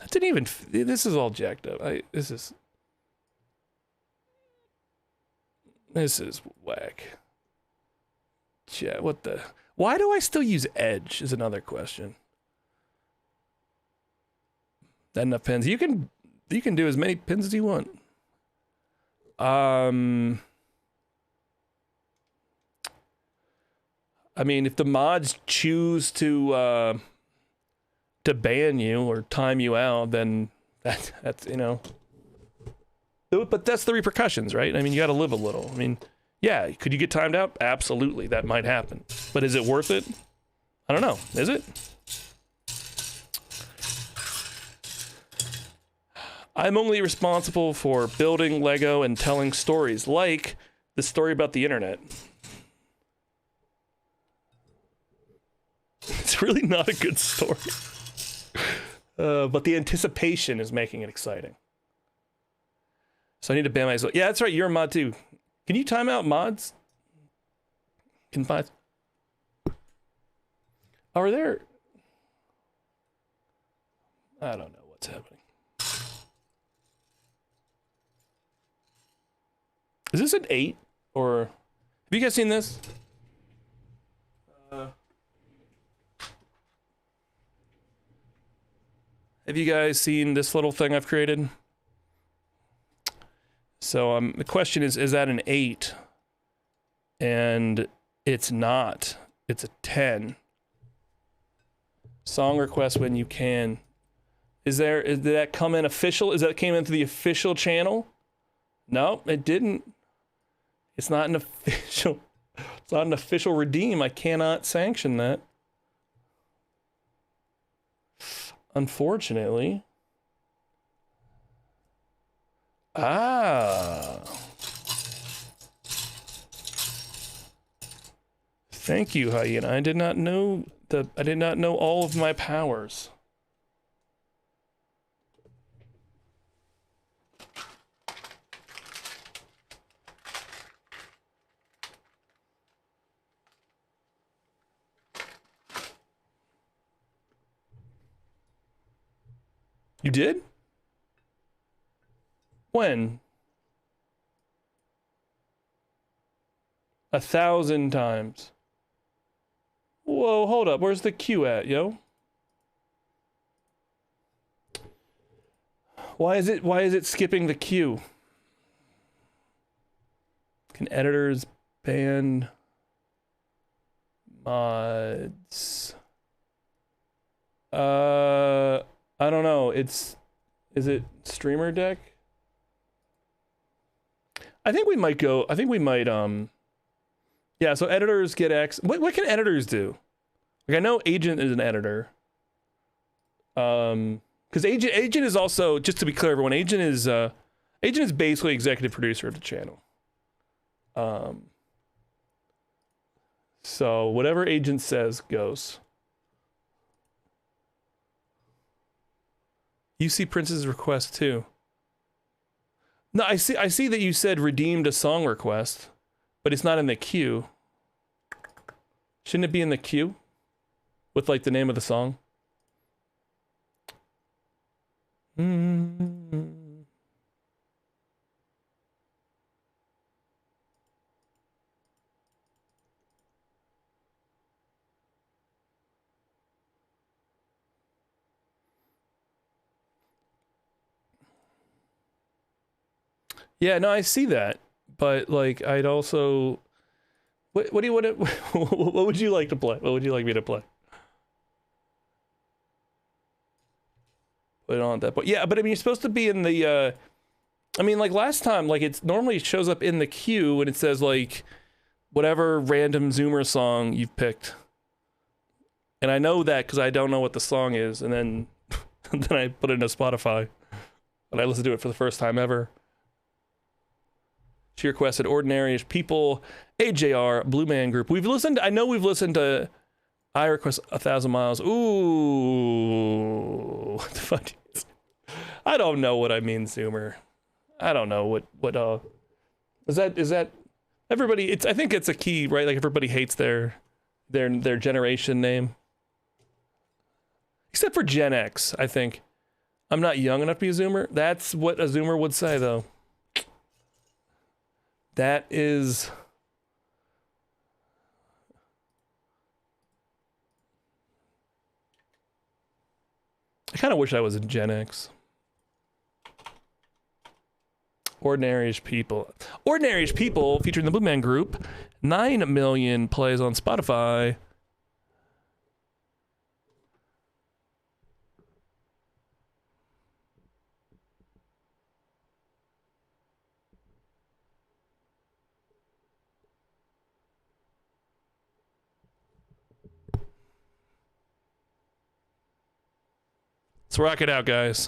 didn't even. This is all jacked up. This is whack. Yeah, what the? Why do I still use Edge? Is another question. Not enough pins. You can do as many pins as you want. I mean, if the mods choose to ban you or time you out, then that's you know. But that's the repercussions, right? I mean, you got to live a little. I mean, yeah, could you get timed out? Absolutely, that might happen. But is it worth it? I don't know. Is it? I'm only responsible for building Lego and telling stories, like the story about the internet. It's really not a good story. But the anticipation is making it exciting. So I need to ban myself. Yeah, that's right. You're a mod too. Can you time out mods? Can find. Are there? I don't know what's happening. Is this an 8 or? Have you guys seen this? Have you guys seen this little thing I've created? So the question is that an 8? And it's not. It's a 10. Song request when you can. Did that come in official? Is that came into the official channel? No, it didn't. It's not an official. It's not an official redeem. I cannot sanction that. Unfortunately. Thank you, Hyena. I did not know all of my powers. You did? When? 1,000 times. Whoa, hold up. Where's the Q at, yo? Why is it skipping the queue? Can editors ban mods? I don't know. Is it Streamer Deck? I think we might yeah, so editors get X. What can editors do? Like, I know Agent is an editor. Because Agent is also, just to be clear, everyone, Agent is basically executive producer of the channel. So whatever Agent says goes. You see Prince's request too. No, I see that you said redeemed a song request, but it's not in the queue. Shouldn't it be in the queue? With like the name of the song? Yeah, no, I see that, but like, I'd also, what do you want to, what would you like to play? What would you like me to play? Put it on that, but yeah, but I mean, you're supposed to be in the, I mean, like last time, like it's normally shows up in the queue and it says like, whatever random Zoomer song you've picked. And I know that because I don't know what the song is, and then, then I put it into Spotify, and I listen to it for the first time ever. She requested Ordinary-ish People, AJR, Blue Man Group. I know we've listened to I Request 1,000 Miles. Ooh, what the fuck is, I don't know what I mean, Zoomer. I don't know what is that everybody, I think it's a key, right? Like everybody hates their generation name. Except for Gen X, I think. I'm not young enough to be a Zoomer. That's what a Zoomer would say, though. That is... I kind of wish I was a Gen X. Ordinary-ish People. Ordinary-ish People, featuring the Blue Man Group. 9 million plays on Spotify. Let's rock it out, guys.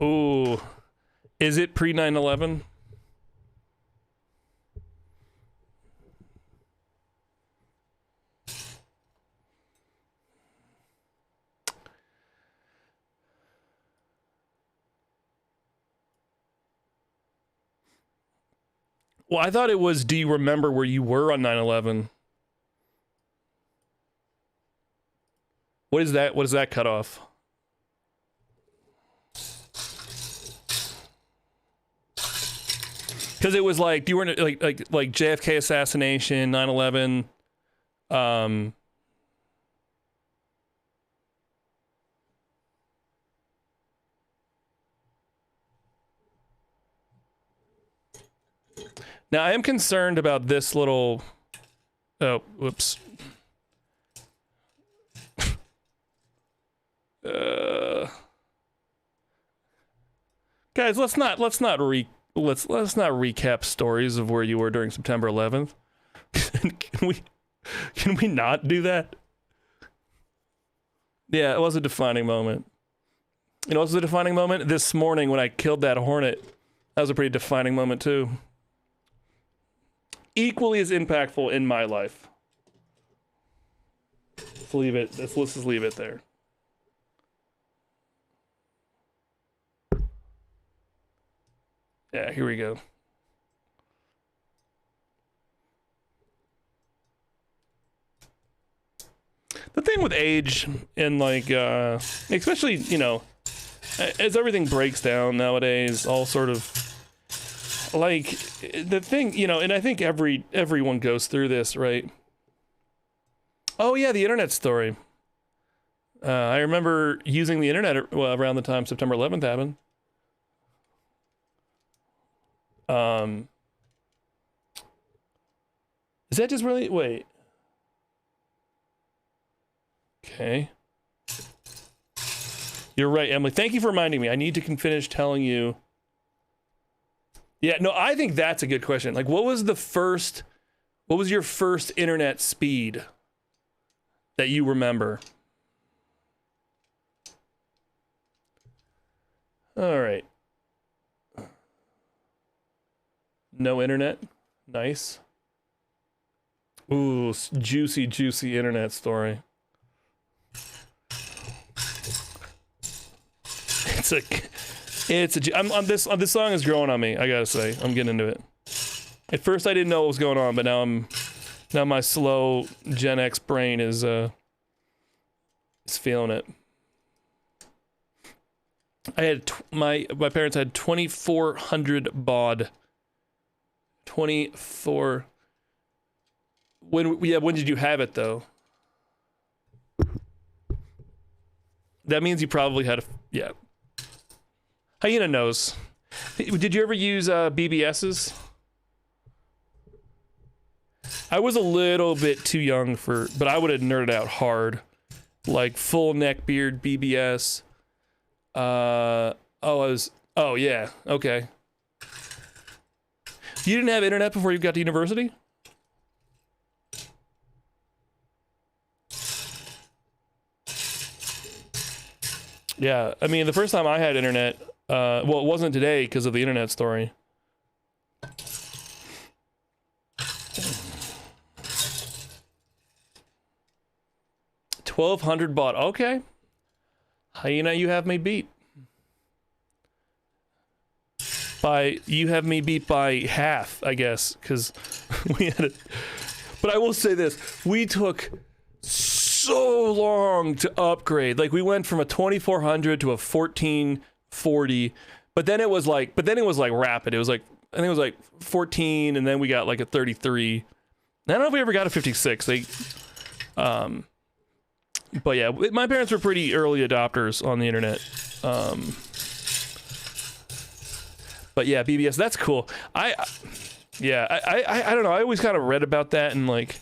Ooh. Is it pre 9/11? Well, I thought it was, do you remember where you were on 9/11? What is that? What is that cut off? Because it was like, you were like JFK assassination, 9/11. Now, I am concerned about this little... Oh, whoops. Guys, let's not recap stories of where you were during September 11th. Can we not do that? Yeah, it was a defining moment. You know, it was a defining moment this morning when I killed that hornet. That was a pretty defining moment too. Equally as impactful in my life. Let's leave it. Let's just leave it there. Yeah, here we go. thing with age and like, especially, you know, as everything breaks down nowadays, all sort of like the thing, you know, and I think everyone goes through this, right? Oh yeah, the internet story. I remember using the internet around the time September 11th happened. Is that just really, wait. Okay. You're right, Emily. Thank you for reminding me. I need to finish telling you. Yeah, no, I think that's a good question. Like, what was your first internet speed that you remember? All right. No internet. Nice. Ooh, juicy, juicy internet story. This song is growing on me. I gotta say, I'm getting into it. At first, I didn't know what was going on, but now my slow Gen X brain is feeling it. I had my parents had 2400 baud. 24. When did you have it though? That means you probably had yeah. Hyena knows. Did you ever use BBSs? I was a little bit too young but I would have nerded out hard. Like full neck beard BBS. Oh yeah, okay. You didn't have internet before you got to university? Yeah, I mean, the first time I had internet, well, it wasn't today because of the internet story. $1,200 baud. Okay. Hyena, you have me beat. You have me beat by half, I guess, because we had it. But I will say this, we took so long to upgrade. Like we went from a 2400 to a 1440, but then it was like rapid. It was like, I think it was like 14, and then we got like a 33. I don't know if we ever got a 56. But yeah, my parents were pretty early adopters on the internet. But yeah, BBS, that's cool. I don't know. I always kind of read about that and like,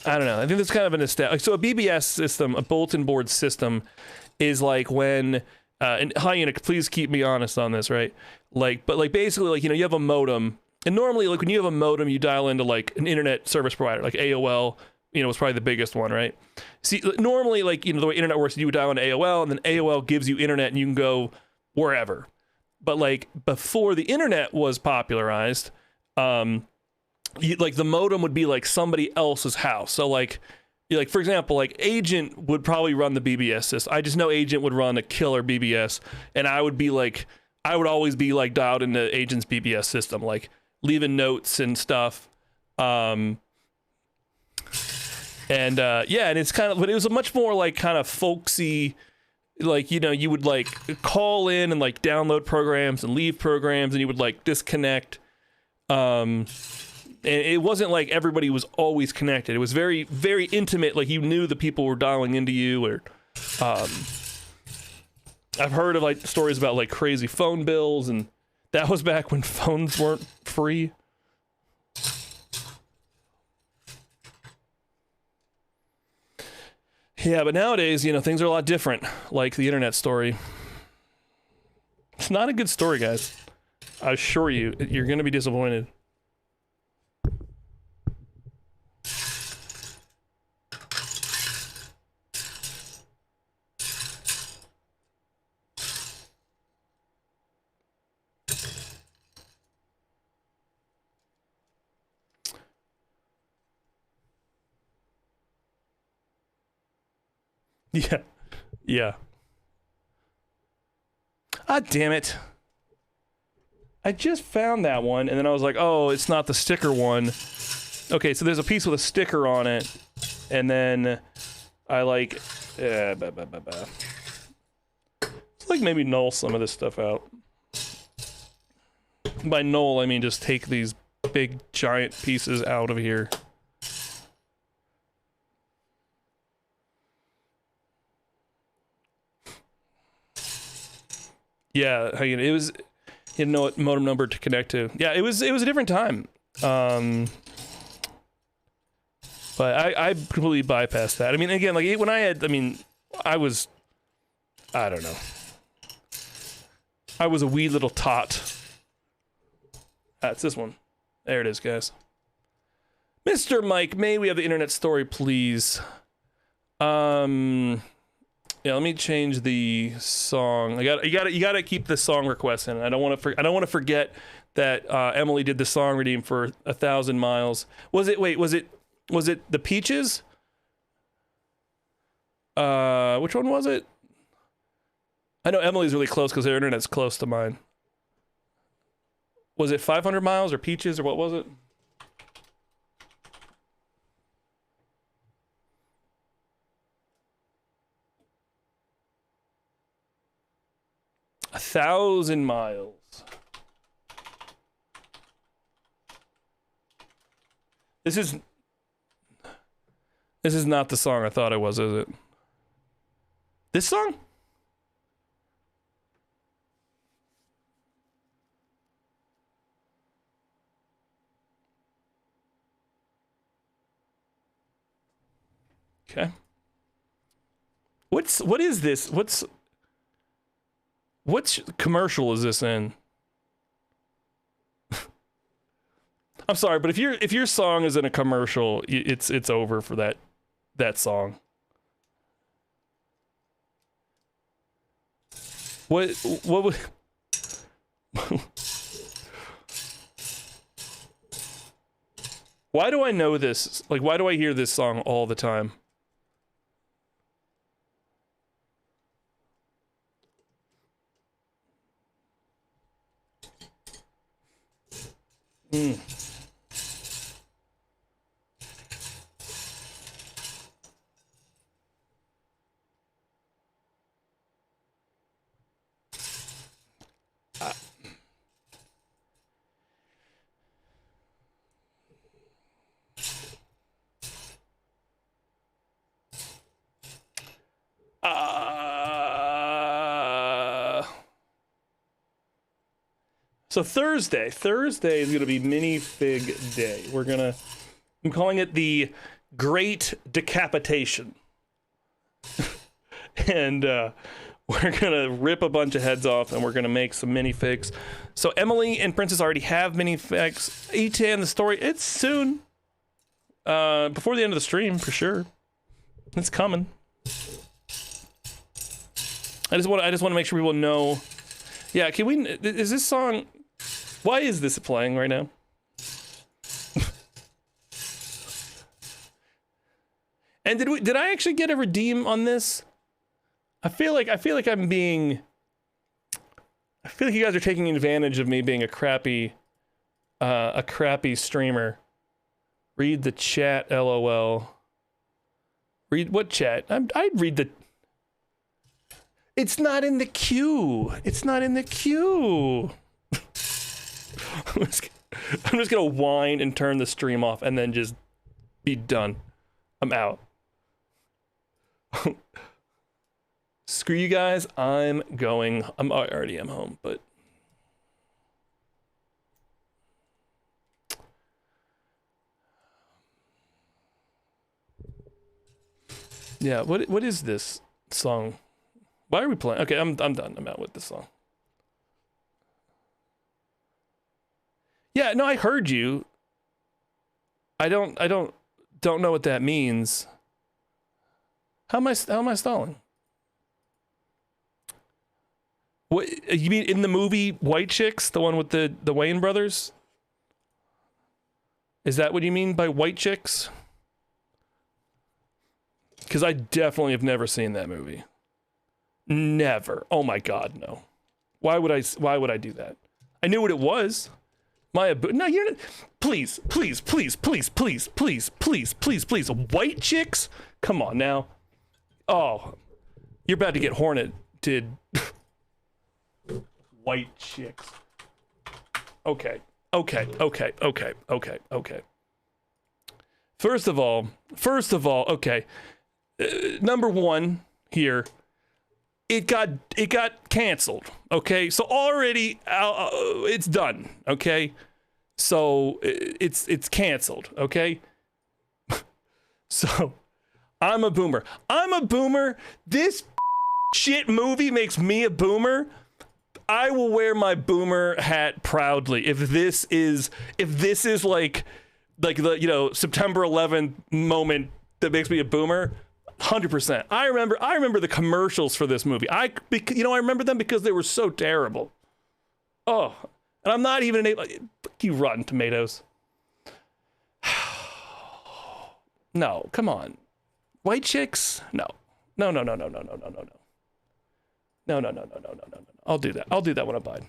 I don't know. I think that's kind of an established. So a BBS system, a bulletin board system, is like when and Hyena, please keep me honest on this, right? Like, but like basically, like, you know, you have a modem, and normally, like when you have a modem, you dial into like an internet service provider, like AOL. You know, was probably the biggest one, right? See, normally, like, you know, the way internet works, you would dial into AOL, and then AOL gives you internet, and you can go wherever. But like before the internet was popularized, like the modem would be like somebody else's house. So like for example, like Agent would probably run the BBS system. I just know Agent would run a killer BBS, and I would always be like dialed into Agent's BBS system, like leaving notes and stuff. And it's kind of, but it was a much more like kind of folksy. Like, you know, you would like call in and like download programs and leave programs, and you would like disconnect. And it wasn't like everybody was always connected. It was very, very intimate. Like you knew the people were dialing into you, or I've heard of like stories about like crazy phone bills, and that was back when phones weren't free. Yeah, but nowadays, you know, things are a lot different, like the internet story. It's not a good story, guys. I assure you, you're going to be disappointed. Yeah. Ah, damn it. I just found that one, and then I was like, oh, it's not the sticker one. Okay, so there's a piece with a sticker on it, and then I like. It's like maybe null some of this stuff out. By null, I mean just take these big giant pieces out of here. Yeah, it was. You didn't know what modem number to connect to. Yeah, it was a different time. But I completely bypassed that. I mean, again, like when I had, I mean, I don't know. I was a wee little tot. That's this one. There it is, guys. Mr. Mike, may we have the internet story, please? Yeah, let me change the song. You gotta keep the song request in. I don't want to forget that Emily did the song redeem for 1,000 miles. Was it the Peaches? Which one was it? I know Emily's really close because her internet's close to mine. Was it 500 miles or Peaches or what was it? A 1,000 miles. This is not the song I thought it was, is it? This song? Okay. What is this? Which commercial is this in? I'm sorry, but if your song is in a commercial, it's over for that song. What would Why do I know this? Like, why do I hear this song all the time? So Thursday is going to be minifig day. I'm calling it the Great Decapitation. And we're going to rip a bunch of heads off and we're going to make some minifigs. So Emily and Princess already have minifigs. E10, the story, it's soon. Before the end of the stream, for sure. It's coming. I just want to make sure people know. Yeah, is this song, why is this playing right now? And did I actually get a redeem on this? I feel like you guys are taking advantage of me being a crappy streamer. Read the chat, LOL. Read what chat? I'd read the. It's not in the queue. It's not in the queue. I'm just gonna whine and turn the stream off and then just be done. I'm out. Screw you guys. I already am home, but. Yeah, what is this song? Why are we playing? Okay, I'm done. I'm out with this song. Yeah, no, I heard you. I don't know what that means. How am I stalling? What you mean in the movie White Chicks, the one with the Wayans brothers? Is that what you mean by White Chicks? Because I definitely have never seen that movie. Never. Oh my God, no. Why would I do that? I knew what it was. No, you're not. Please. White Chicks? Come on now. Oh, you're about to get horneted. White chicks. Okay. First of all, okay. Number one here, it got canceled. Okay, so already it's done. Okay, so it's canceled. Okay, so I'm a boomer. This shit movie makes me a boomer. I will wear my boomer hat proudly if this is like the September 11th moment that makes me a boomer. 100%. I remember the commercials for this movie. I remember them because they were so terrible. Oh, and I'm not even fuck you, Rotten Tomatoes. No, come on. White chicks? No. No. I'll do that. I'll do that when I buy.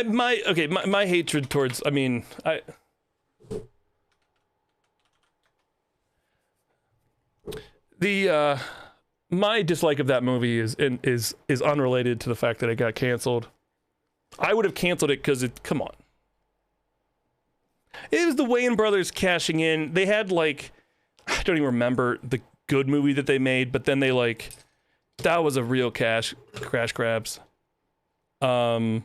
My hatred towards, my dislike of that movie is unrelated to the fact that it got canceled. I would have canceled it because come on. It was the Wayans brothers cashing in. They had I don't even remember the good movie that they made, but then they that was a real crash grabs. I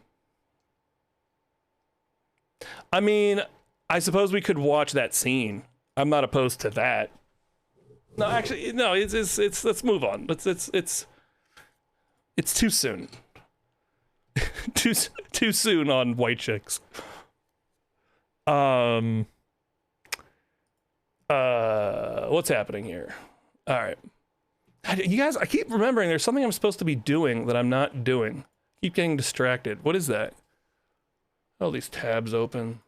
suppose we could watch that scene. I'm not opposed to that. No, actually, no. It's let's move on. It's too soon. too soon on white chicks. What's happening here? All right, you guys. I keep remembering there's something I'm supposed to be doing that I'm not doing. Keep getting distracted. What is that? All these tabs open.